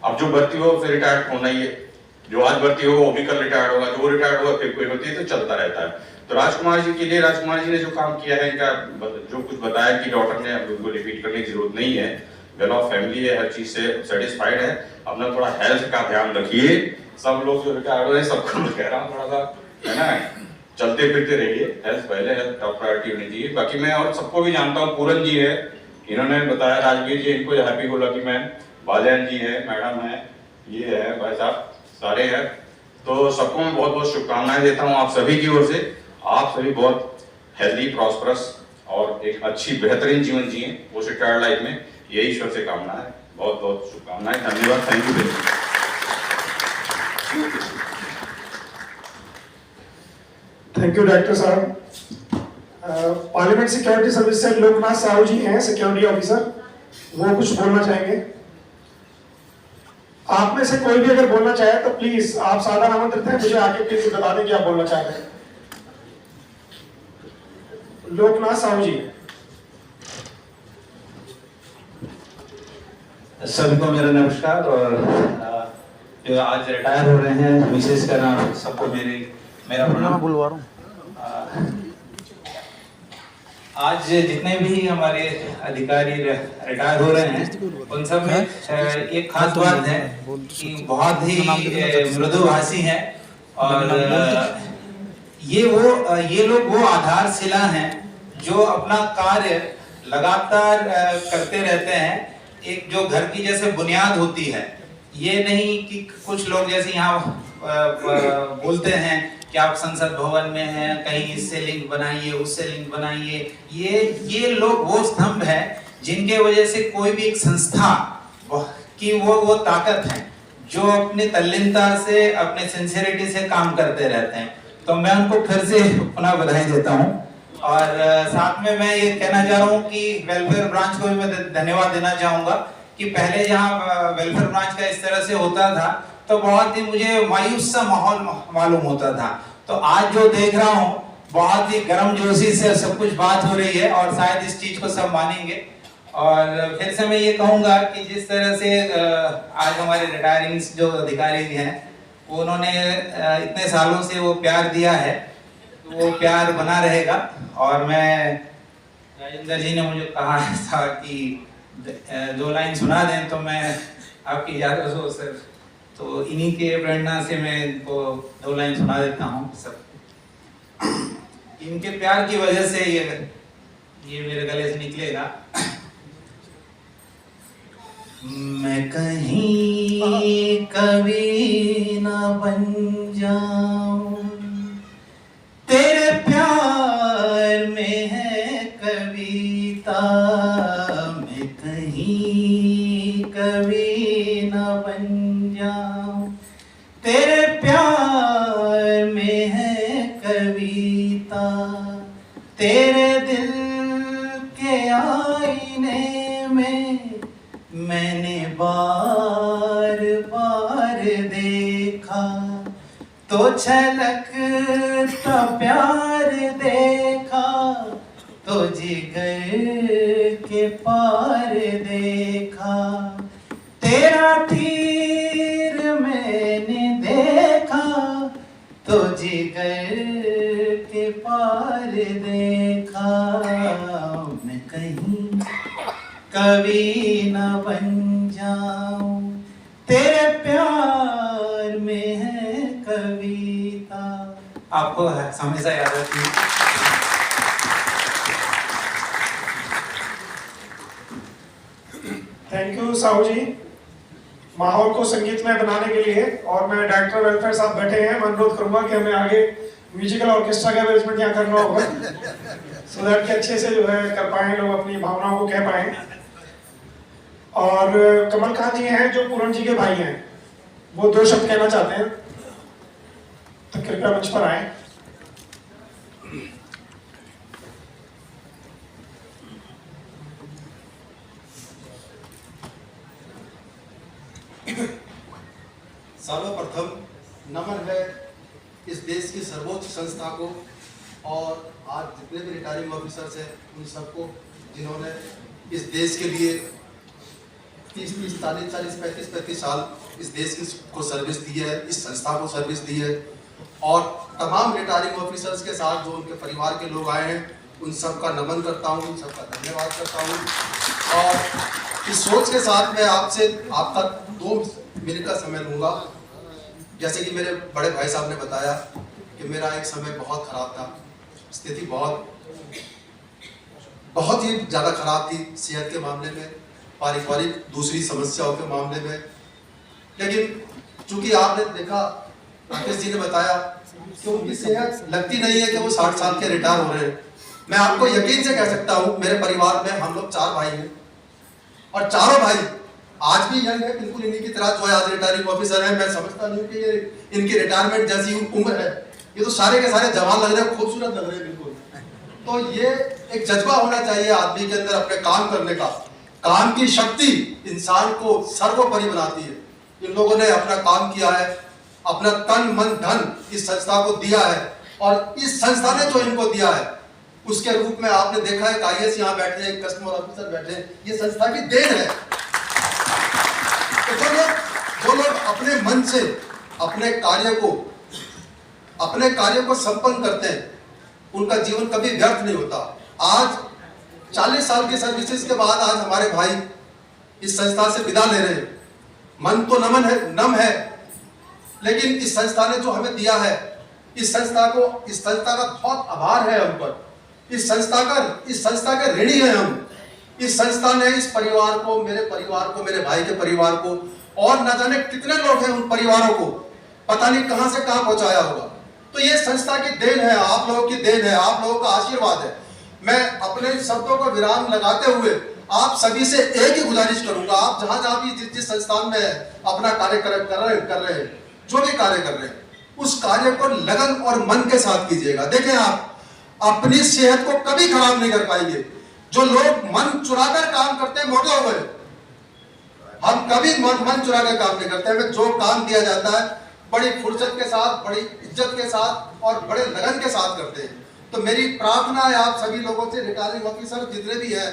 अब जो भर्ती हो फिर रिटायर्ड होना ही है, जो आज भर्ती हो वो भी कल रिटायर्ड होगा, जो रिटायर्ड होगा फिर कोई होती है, तो चलता रहता है। तो राजकुमार जी के लिए, राजकुमार जी ने जो काम किया है, इनका जो कुछ बताया कि डॉक्टर ने, अब उनको रिपीट करने की जरूरत नहीं है, वेल ऑफ फैमिली है, हर चीज से सेटिस्फाइड है। अपना थोड़ा हेल्थ का ध्यान रखिए, सब लोग जो रिटायर्ड हो रहे हैं सबको मैं कह रहा हूँ थोड़ा सा, है ना, चलते फिरते रहिए, हेल्थ पहले, हेल्थ टॉप प्रायोरिटी होनी चाहिए। बाकी मैं और सबको भी जानता हूँ, पूरन जी है, इन्होंने बताया, राजवीर जी, इनको हैप्पी गो लकी मैन, बाजैन जी है, मैडम है, ये है, भाई साहब सारे हैं। तो सबको मैं बहुत बहुत शुभकामनाएं देता हूँ आप सभी की ओर से। आप सभी बहुत हेल्दी, प्रॉस्परस और एक अच्छी बेहतरीन जीवन जिए पोस्ट रिटायर्ड लाइफ में, यही ईश्वर से कामना है। बहुत बहुत शुभकामनाएं, धन्यवाद, thank you very much. Thank you doctor साहब। पार्लियामेंट सिक्योरिटी सर्विस से लोकनाथ साहू जी हैं, सिक्योरिटी ऑफिसर, वो कुछ बोलना चाहेंगे। आप में से कोई भी अगर बोलना चाहे तो प्लीज आप साधारण आमंत्रित हैं, मुझे आके प्लीज बता दें कि आप बोलना चाहते हैं। लोकनाथ साहू जी। सभी को मेरा नमस्कार। और जो आज रिटायर हो रहे हैं, विशेषकर सबको मेरा प्रणाम। बुलवा रहा हूँ। आज जितने भी हमारे अधिकारी रिटायर हो रहे हैं, उन सब में एक खास बात है कि बहुत ही मृदुभाषी हैं और ये लोग वो आधारशिला हैं जो अपना कार्य लगातार करते रहते हैं। एक जो घर की जैसे बुनियाद होती है, ये नहीं कि कुछ लोग जैसे यहाँ बोलते हैं कि आप संसद भवन में हैं, कहीं इससे लिंक बनाइए, उससे लिंक बनाइए। ये लोग वो स्तंभ है जिनके वजह से कोई भी एक संस्था की वो ताकत है जो अपनी तल्लीनता से, अपने सिंसियरिटी से काम करते रहते हैं। तो मैं उनको फिर से पुनः बधाई देता हूँ। और साथ में मैं ये कहना चाह रहा हूँ कि वेलफेयर ब्रांच को भी मैं धन्यवाद देना चाहूँगा कि पहले जहाँ वेलफेयर ब्रांच का इस तरह से होता था तो बहुत ही मुझे मायूस सा माहौल मालूम होता था। तो आज जो देख रहा हूँ बहुत ही गर्मजोशी से सब कुछ बात हो रही है और शायद इस चीज को सब मानेंगे। और फिर से मैं ये कहूँगा कि जिस तरह से आज हमारे रिटायरिंग जो अधिकारी हैं उन्होंने इतने सालों से वो प्यार दिया है, तो वो प्यार बना रहेगा। और मैं राजेंद्र जी ने मुझे कहा था कि 2 लाइन सुना दें, तो मैं आपकी इजाज़त हो सर, तो इन्हीं के प्रेरणा से मैं इनको 2 लाइन सुना देता हूँ सब। इनके प्यार की वजह से ये मेरे गले से निकलेगा। मैं कहीं कभी ना बन जाऊं, तेरे प्यार में है कविता। मैं कहीं कभी ना बन जाऊं, तेरे प्यार में है कविता। तेरे दिल के आईने में मैंने बार बार देखा, तो छलकता प्यार देखा, तो जिगर के पार देखा। तेरा तीर मैंने देखा, तो जिगर के पार देखा। मैं कहीं कभी ना बन जाऊं, तेरे प्यार में है कविता। आपको हमेशा याद रखिए। थैंक यू साहू जी, माहौल को संगीतमय बनाने के लिए। और मैं डायरेक्टर वेलफेयर साहब बैठे हैं, मैं अनुरोध करूंगा कि हमें आगे म्यूजिकल ऑर्केस्ट्रा का अरेंजमेंट यहाँ करना होगा, सो दैट कि अच्छे से जो है कर पाए, लोग अपनी भावनाओं को कह पाए। और कमलकांत जी हैं जो पूरन जी के भाई हैं, वो 2 शब्द कहना चाहते हैं, तो कृपया मंच पर आए। सर्वप्रथम नमन है इस देश की सर्वोच्च संस्था को और आज जितने भी रिटायरिंग ऑफिसर्स हैं उन सबको, जिन्होंने इस देश के लिए 30-30, 40-40, 35-35 साल इस देश को सर्विस दी है, इस संस्था को सर्विस दी है। और तमाम रिटायरिंग ऑफिसर्स के साथ जो उनके परिवार के लोग आए हैं, उन सब का नमन करता हूँ, उन सब का धन्यवाद करता हूँ। और इस सोच के साथ मैं आपका 2 मिनट का समय लूँगा। जैसे कि मेरे बड़े भाई साहब ने बताया कि मेरा एक समय बहुत ख़राब था, स्थिति बहुत ही ज़्यादा ख़राब थी सेहत के मामले में, पारिवारिक दूसरी समस्याओं के मामले में। लेकिन चूंकि आपने देखा, राकेश जी ने बताया कि उनकी सेहत लगती नहीं है कि वो 60 साल के रिटायर हो रहे हैं। मैं आपको यकीन से कह सकता हूँ, मेरे परिवार में हम लोग 4 भाई हैं और चारों भाई आज भी यंग है, बिल्कुल इन्हीं की तरह जो आज रिटायरिंग ऑफिसर है। मैं समझता नहीं कि ये इनकी रिटायरमेंट जैसी उम्र है, ये तो सारे के सारे जवान लग रहे हैं, खूबसूरत लग रहे हैं बिल्कुल। तो ये एक जज्बा होना चाहिए आदमी के अंदर अपने काम करने का। काम की शक्ति इंसान को सर्वोपरि बनाती है। इन लोगों ने अपना काम किया है, अपना तन मन धन इस संस्था को दिया है, और इस संस्था ने जो इनको दिया है उसके रूप में आपने देखा है, IAS यहाँ बैठे हैं, कस्टमर ऑफिसर बैठे हैं, ये संस्था की देन है। तो जो लोग अपने मन से अपने कार्य को संपन्न करते हैं, उनका जीवन कभी व्यर्थ नहीं होता। आज 40 साल की सर्विसेज के बाद आज हमारे भाई इस संस्था से विदा ले रहे हैं। मन तो नम है, लेकिन इस संस्था ने जो हमें दिया है, इस संस्था का बहुत आभार है हम पर। इस संस्था के ऋणी हैं हम। इस संस्था ने इस परिवार को, मेरे भाई के परिवार को, और न जाने कितने लोग हैं उन परिवारों को पता नहीं कहां से कहां पहुंचाया होगा। तो ये संस्था की देन है, आप लोगों की देन है, आप लोगों का आशीर्वाद है। मैं अपने शब्दों को विराम लगाते हुए आप सभी से एक ही गुजारिश करूंगा, आप जहां भी जिस संस्थान में अपना कार्य कर रहे हैं, जो भी कार्य कर रहे हैं, उस कार्य को लगन और मन के साथ कीजिएगा। देखें, आप अपनी सेहत को कभी खराब नहीं कर पाएंगे। जो लोग मन चुराकर काम करते हैं, मोटे हो गए। हम कभी मन चुरा कर काम नहीं करते। हमें जो काम दिया जाता है बड़ी फुर्सत के साथ, बड़ी इज्जत के साथ और बड़े लगन के साथ करते हैं। तो मेरी प्रार्थना है आप सभी लोगों से, रिटर्निंग ऑफिसर जितने भी हैं,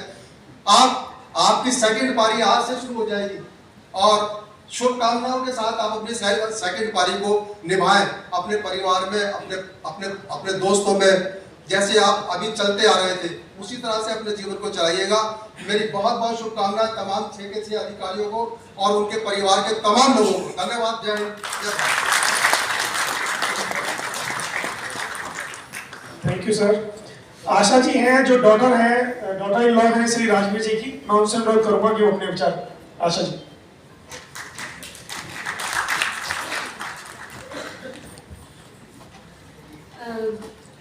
आपकी सेकंड पारी आज से शुरू हो जाएगी और शुभकामनाओं के साथ आप अपनी सेकंड पारी को निभाएं अपने परिवार में, अपने दोस्तों में। जैसे आप अभी चलते आ रहे थे उसी तरह से अपने जीवन को चलाइएगा। मेरी बहुत बहुत शुभकामनाएं तमाम 6 के 6 अधिकारियों को और उनके परिवार के तमाम लोगों को। धन्यवाद। जय हिंद, जय Bharat. Thank you sir. Asha ji हैं जो डॉटर इन लॉ हैं श्री राजवीर जी की, मैं उनसे अनुरोध करूंगा कि वो अपने विचार। आशा जी।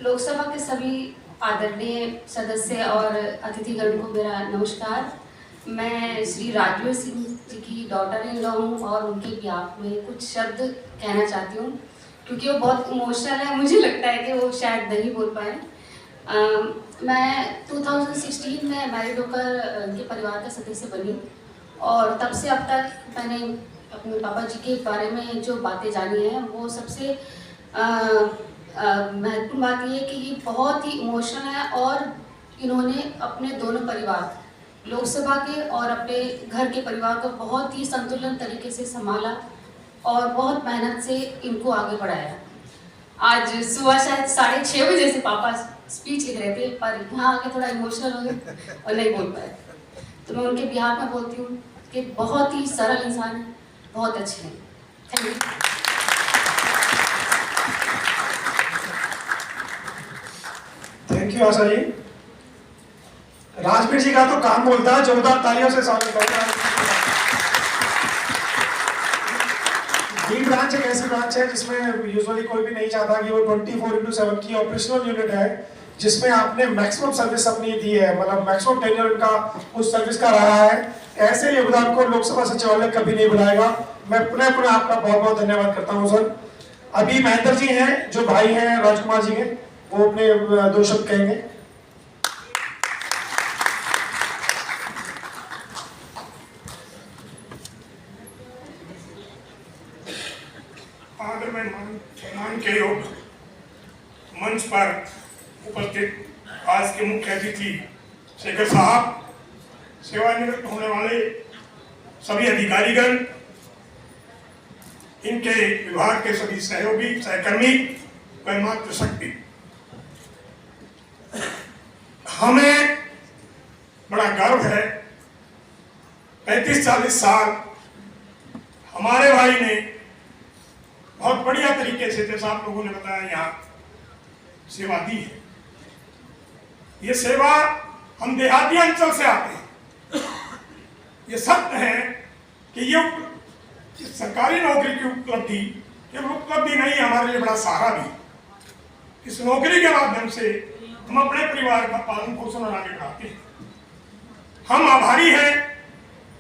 लोकसभा के सभी आदरणीय सदस्य और अतिथिगण को मेरा नमस्कार। मैं श्री राजवीर सिंह जी की डॉटर इन लॉ हूँ और उनके बिहाफ में कुछ शब्द कहना चाहती हूँ, क्योंकि वो बहुत इमोशनल है। मुझे लगता है कि वो शायद नहीं बोल पाए। मैं 2016 में मैरिड होकर उनके परिवार का सदस्य बनी और तब से अब तक मैंने अपने पापा जी के बारे में जो बातें जानी हैं वो सबसे महत्वपूर्ण बात ये है कि ये बहुत ही इमोशनल है और इन्होंने अपने दोनों परिवार लोकसभा के और अपने घर के परिवार को बहुत ही संतुलन तरीके से संभाला और बहुत मेहनत से इनको आगे बढ़ाया। आज सुबह शायद 6:30 बजे से पापा स्पीच लिख रहे थे पर यहाँ आके थोड़ा इमोशनल हो गए और नहीं बोल पाए। तो मैं उनके बिहार में बोलती हूँ कि बहुत ही सरल इंसान है, बहुत अच्छे हैं। Thank you. Thank you Asha ji. Rajveer जी का तो काम बोलता है, जोरदार तालियों से स्वागत करता है। डी ब्रांच एक ऐसी ब्रांच है जिसमें यूजुअली कोई भी नहीं चाहता कि वो 24/7 की ऑपरेशनल यूनिट है, जिसमें आपने मैक्सिमम सर्विस अपनी दी है, मतलब मैक्सिमम टेन्योर का उस सर्विस का रहा है। ऐसे योगदान को लोकसभा सचिवालय कभी नहीं बुलाएगा। मैं पुनः आपका बहुत बहुत धन्यवाद करता हूँ सर। अभी महेंद्र जी हैं जो भाई हैं राजकुमार जी के, वो अपने 2 शब्द कहेंगे। आदर में सम्मान के योग मंच पर उपस्थित आज के मुख्य अतिथि शेखर साहब, सेवानिवृत्त होने वाले सभी अधिकारीगण, इनके विभाग के सभी सहयोगी सहकर्मी व मातृशक्ति, हमें बड़ा गर्व है 35-40 साल हमारे भाई ने बहुत बढ़िया तरीके से, जैसा आप लोगों ने बताया, यहाँ सेवा दी है। ये सेवा, हम देहाती अंचल से आते हैं, ये सत्य है कि ये सरकारी नौकरी की उपलब्धि केवल उपलब्धि नहीं है, हमारे लिए बड़ा सहारा भी। इस नौकरी के माध्यम से हम अपने परिवार का पालन पोषण और आगे बढ़ाते हैं। हम आभारी हैं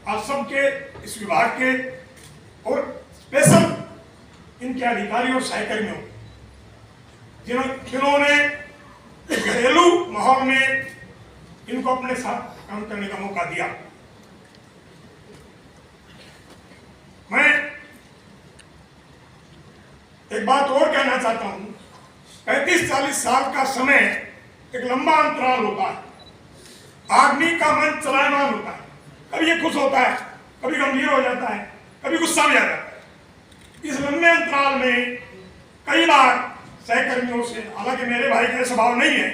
आप सबके, इस विभाग के और स्पेशल इनके अधिकारियों और सहकर्मियों, जिन्होंने घरेलू माहौल में इनको अपने साथ काम करने का मौका दिया। मैं एक बात और कहना चाहता हूं, 35-40 साल का समय एक लंबा अंतराल होता है। आदमी का मन चलायमान होता है, कभी ये खुश होता है, कभी गंभीर हो जाता है, कभी गुस्सा भी आ जाता है। इस लंबे अंतराल में कई बार सहकर्मियों से, हालांकि मेरे भाई का स्वभाव नहीं है,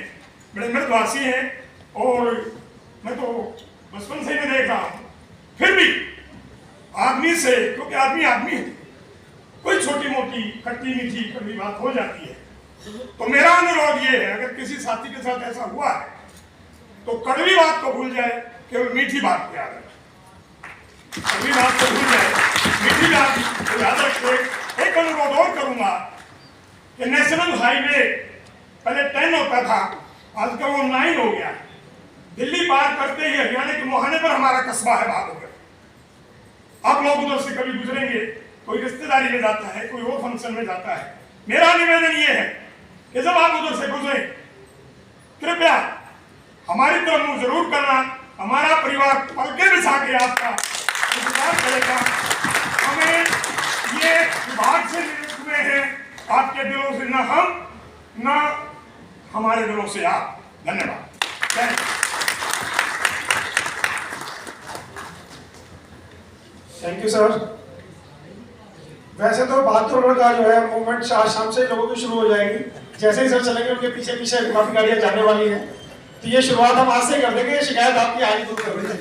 बड़े मृदभाषी हैं और मैं तो बचपन से ही देख रहा हूँ, फिर भी आदमी से, क्योंकि आदमी आदमी है, कोई छोटी मोटी खट्टी मीठी कभी बात हो जाती है। तो मेरा अनुरोध ये है, अगर किसी साथी के साथ ऐसा हुआ है तो कड़वी बात को भूल जाए, केवल मीठी बात को याद रखें। कड़वी बात को भूल जाए, मीठी बात को याद रखें। एक अनुरोध और करूंगा कि नेशनल हाईवे पहले 10 होता था, आजकल वो 9 हो गया। दिल्ली पार करते ही हरियाणा के मोहाने पर हमारा कस्बा है बहादुरगढ़। आप लोग उधर से कभी गुजरेंगे, कोई रिश्तेदारी में जाता है, कोई और फंक्शन में जाता है, मेरा निवेदन ये है कि जब आप उधर से गुजरे, कृपया हमारी तरफ मुंह जरूर करना। हमारा परिवार पलके बिछा के आपका इंतजार करेगा। हमें ये विभाग से नियुक्त हुए आपके दिलों से न हम, न हमारे दिलों से आप। धन्यवाद। जय हिंद। Thank you sir. वैसे तो 72 का जो है मूवमेंट आज शाम से लोगों की शुरू हो जाएगी। जैसे ही सर चलेंगे उनके पीछे पीछे काफी गाड़ियां जाने वाली हैं, तो ये शुरुआत हम आज से कर देंगे। शिकायत आपकी आज ही दूर कर देंगे।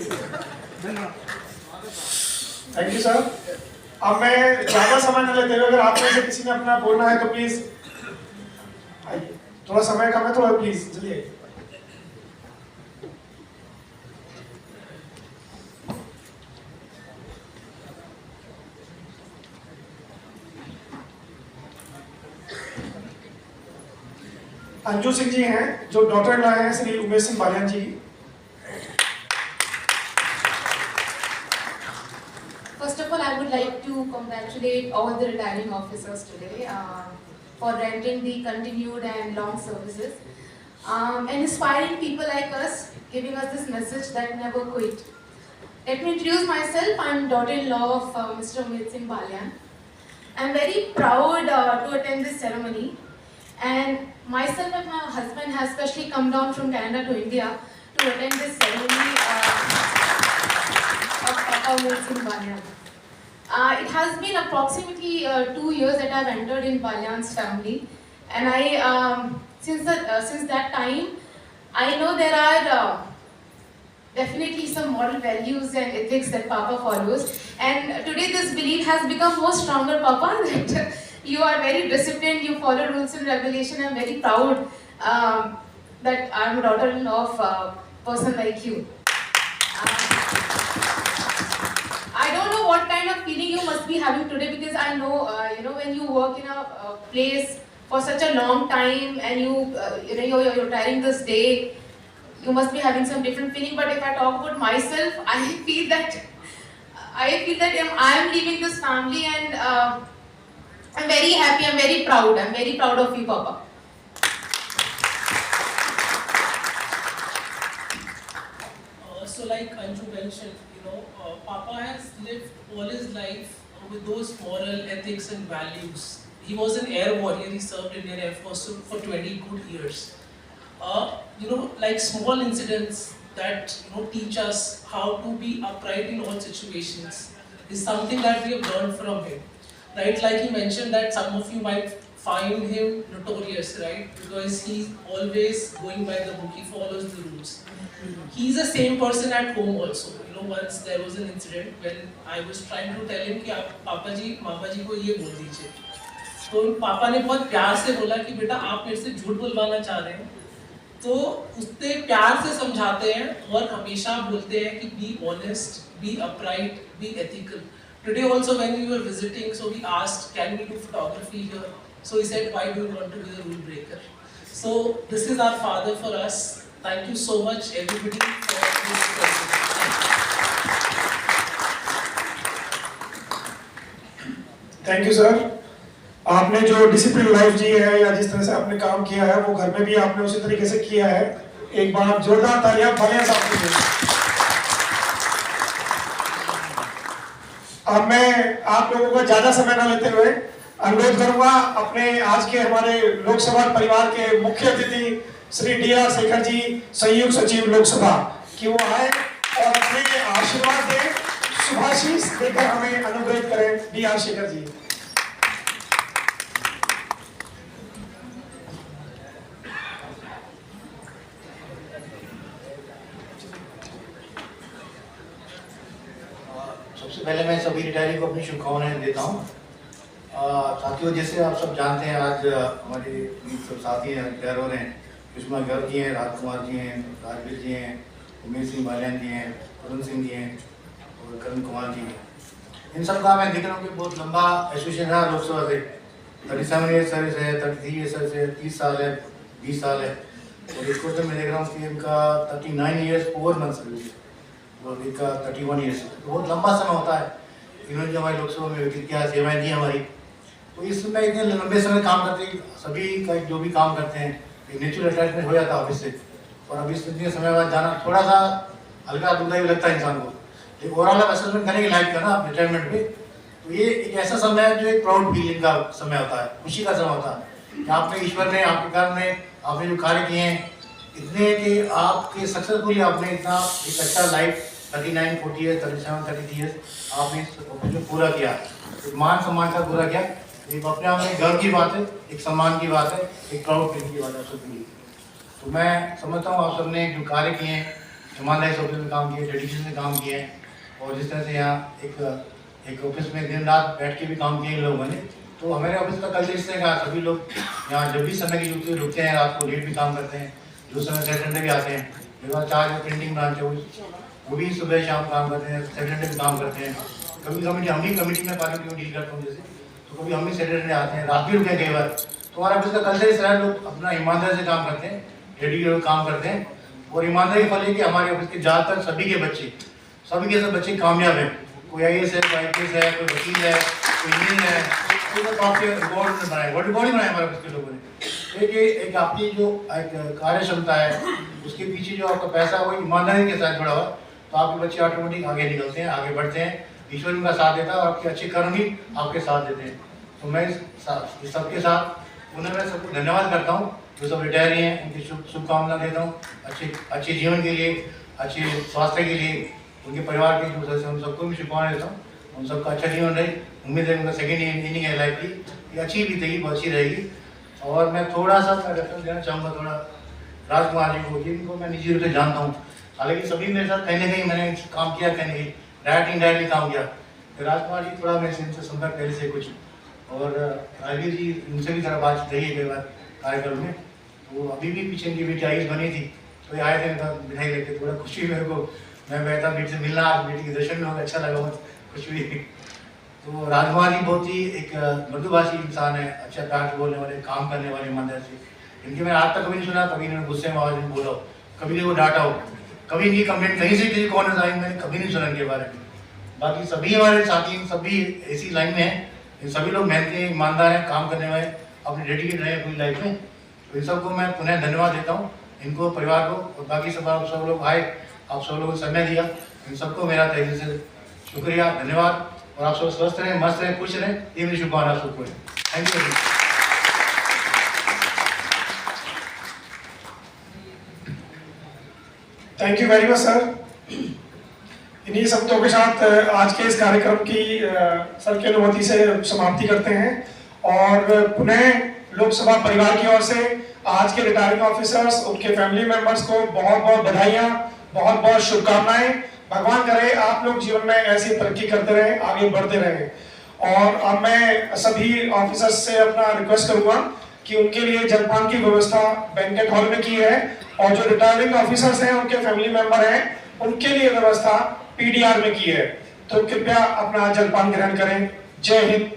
Thank you sir. अब मैं ज्यादा समय न लेते हुए, अगर आप में से किसी ने अपना बोलना है तो प्लीज आइए। थोड़ा समय कम है, थोड़ा प्लीज जल्दी आइए। अंजू सिंह जी हैं जो डॉक्टर इन लॉ हैं श्री उमेश सिंह बालियान जी। First of all, I would like to congratulate all the retiring officers today for rendering the continued and long services and inspiring people like us, giving us this message that never quit. Let me introduce myself. I'm daughter-in-law of Mr. Umesh Singh Balian. I'm very proud to attend this ceremony, and myself and my husband have specially come down from Canada to India to attend this ceremony of Papa Umesh Singh Balian. It has been approximately 2 years that I've entered in Balian's family, and since that time, I know there are definitely some moral values and ethics that Papa follows. And today this belief has become more stronger, Papa, that you are very disciplined, you follow rules and regulation. I'm very proud that I'm a daughter-in-law of a person like you. I don't know what kind of feeling you must be having today, because I know, when you work in a place for such a long time and you're retiring this day, you must be having some different feeling. But if I talk about myself, I feel that I am leaving this family, and I'm very happy. I'm very proud. I'm very proud of you, Papa. So like Anju mentioned, Papa has lived all his life with those moral ethics and values. He was an air warrior. He served Indian Air Force for 20 good years. Like small incidents that teach us how to be upright in all situations is something that we have learned from him. Right, like he mentioned that some of you might find him notorious, right? Because he's always going by the book. He follows the rules. He's the same person at home also. Once there was an incident when I was trying to tell him कि आप पापा जी मामा जी को ये बोल दीजिए, तो पापा ने बहुत प्यार से बोला कि बेटा आप मेरे से झूठ बुलवाना चाह रहे हैं, तो उससे प्यार से समझाते हैं और हमेशा बोलते हैं कि be honest, be upright, be ethical. Today also when we were visiting, so we asked, can we do photography here? So he said, why do you want to be the rule breaker? So this is our father for us. Thank you so much everybody for this presentation. Thank you sir. आपने जो discipline life जी है या जिस तरह से आपने काम किया है वो घर में भी आपने उसी तरीके से किया है। एक बार जोरदार तालियां बालियान साहब के लिए। अब मैं आप लोगों का ज्यादा समय न लेते हुए अनुरोध करूंगा अपने आज के हमारे लोकसभा परिवार के मुख्य अतिथि श्री D.R. शेखर जी, संयुक्त सचिव लोकसभा, कि वो आए और अपने आशीर्वाद दें, शुभाशीष देकर हमें अनुग्रहित करें। D.R. शेखर जी। सबसे पहले मैं सभी रिटायरी को अपनी शुभकामनाएं देता हूँ। साथियों, जैसे आप सब जानते हैं, आज हमारे सब साथी हैं, रिटायर हो रहे हैं। सुषमा गर्ग जी हैं, राजकुमार जी हैं, राजवीर जी हैं, उमेश सिंह बालियान जी हैं, वरुण सिंह जी हैं और करण कुमार जी हैं। इन सब का मैं देख रहा हूँ कि बहुत लंबा एसोसिएशन रहा लोकसभा से। 37 ईयर सर्विस है, 33 ईयर सर्विस है, 30 साल है, 20 साल है, और इस क्वेश्चन में देख रहा हूँ कि इनका 39 ईयर्स 4 मंथ सर्विस है और इनका 31 ईयर्स। बहुत लंबा समय होता है। इन्होंने जो हमारी लोकसभा में व्यतीत किया, सेवाएँ दी हमारी, तो इसमें इतने लंबे समय काम करते सभी का जो भी काम करते हैं एक नेचुरल अटैचमेंट हो जाता है ऑफिस से, और अभी इतने समय बाद जाना थोड़ा सा हल्का दुखदाई भी लगता है इंसान को। लेकिन ओवरऑल असेसमेंट करेंगे लाइफ का ना रिटायरमेंट पे, तो ये एक ऐसा समय है जो एक प्राउड फीलिंग का समय होता है, खुशी का समय होता है। कि आपने ईश्वर ने आपके कर्म में आपने जो कार्य किए हैं इतने कि आपके सक्सेसफुली आपने इतना एक अच्छा लाइफ 39, 40 ईयर्स, 37, 33 ईयर्स आपने जो पूरा किया, एक मान सम्मान का पूरा किया। एक अपने आप में गर्व की बात है, एक सम्मान की बात है, एक प्राउड फीलिंग की बात है आप सबके लिए। तो मैं समझता हूँ आप सबने जो कार्य किए हैं, ईमानदारी से ऑफिस में काम किए, डेडिकेशन से काम किए हैं, और जिस तरह से यहाँ एक ऑफिस में दिन रात बैठ के भी काम किए इन लोगों ने। तो हमारे ऑफिस का कल्चर इस तरह का, सभी लोग यहाँ जब भी समय की रुकते हैं, रात को लेट भी काम करते हैं, जो समय सैटरडे भी आते हैं। मेरे पास 4 प्रिंटिंग ब्रांच है, वो भी सुबह शाम काम करते हैं, सैटरडे भी काम करते हैं। कभी कभी हम ही कमेटी में पार्टी में डील करता हूँ जैसे, तो कभी हम भी सैटरडे आते हैं, रात भी रुके कई बार। तो हमारा ऑफिस का कल्चर इस तरह, लोग अपना ईमानदारी से काम करते हैं, डेडिकेटेड काम करते हैं, और ईमानदारी फल है कि हमारे ऑफिस के ज़्यादातर सभी के बच्चे, सभी के सब बच्चे कामयाब हैं। कोई IAS है, कोई IPS है, कोई वकील है, कोई इंजीनियर है, कोई तो आपके रिकॉर्ड में बनाए, वर्ल्ड रिकॉर्ड ही बनाए हमारे ऑफिस के लोगों ने। एक आपकी जो एक कार्य क्षमता है, उसके पीछे जो आपका पैसा है वो ईमानदारी के साथ जुड़ा हुआ, तो आपके बच्चे ऑटोमेटिक आगे निकलते हैं, आगे बढ़ते हैं, ईश्वर उनका साथ देता है और आपके अच्छे कर्म भी आपके साथ देते हैं। तो मैं इस सबके साथ उन्हें मैं सबको धन्यवाद करता हूँ जो सब रिटायर हैं, उनकी शुभकामना देता हूँ अच्छे जीवन के लिए, अच्छे स्वास्थ्य के लिए, उनके परिवार के जो सदस्य उन सबको भी शुभकामनाएं देता हूँ। उन सबका अच्छा जीवन रहे, उम्मीद है उनका सेकेंड इनिंग है लाइफ की, ये अच्छी बीतेगी, बहुत अच्छी रहेगी। और मैं थोड़ा सा रेफरेंस देना चाहूँगा थोड़ा राजकुमार जी को, जिनको मैं निजी रूप से जानता हूँ, हालांकि सभी मेरे साथ कहीं ना कहीं मैंने काम किया, कहीं ना कहीं डायरेक्टली काम किया। तो राजकुमार जी थोड़ा मेरे से इनसे संपर्क पहले से कुछ, और राजवीर जी उनसे भी जरा बातचीत रही है कई बार कार्यक्रम में। तो अभी भी पीछे इनकी बेटी आयुष बनी थी, तो ये आए थे इनका मिठाई लेके, थोड़ा खुशी मेरे को, मैं बैठा बेटी से मिलना, आज बेटी के दर्शन में होगा, अच्छा लगा, बहुत खुशी हुई। तो राजकुमार जी बहुत ही एक मृदुभाषी इंसान है, अच्छा प्यार बोलने वाले, काम करने वाले, ईमानदार से। इनके मैंने आज तक कभी नहीं सुना कभी इन्होंने गुस्से में आवाज में बोला हो, कभी नहीं वो डांटा हो, कभी इनकी कंप्लेंट कहीं से किसी कॉर्नर आई मैंने कभी नहीं सुना इनके बारे में। बाकी सभी हमारे साथी सभी ऐसी लाइन में हैं, इन सभी लोग मेहनती हैं, ईमानदार हैं, काम करने वाले, अपने डेडिकेट रहे अपनी लाइफ में। तो इन सबको मैं पुनः धन्यवाद देता हूँ, इनको, परिवार को, और बाकी सब लोग आए, आप सब लोगों को समय दिया, इन सबको मेरा तहे दिल से शुक्रिया, धन्यवाद। और आप सब स्वस्थ रहें, मस्त रहें, खुश रहें, ये मेरी शुभकामना सबको है। Thank you. Thank you very much sir. इन्हीं शब्दों के साथ आज के इस कार्यक्रम की सर की अनुमति से समाप्ति करते हैं, और पुनः लोकसभा परिवार की ओर से आज के रिटायरिंग ऑफिसर्स, उनके फैमिली मेंबर्स को बहुत बहुत बधाइयाँ, बहुत बहुत शुभकामनाएं। भगवान करे आप लोग जीवन में ऐसी तरक्की करते रहें, आगे बढ़ते रहें। और अब मैं सभी ऑफिसर्स से अपना रिक्वेस्ट करूंगा कि उनके लिए जलपान की व्यवस्था बैंकेट हॉल में की है, और जो रिटायरिंग ऑफिसर्स हैं, उनके फैमिली मेंबर हैं, उनके लिए व्यवस्था PDR में की है। तो कृपया अपना जलपान ग्रहण करें। जय हिंद,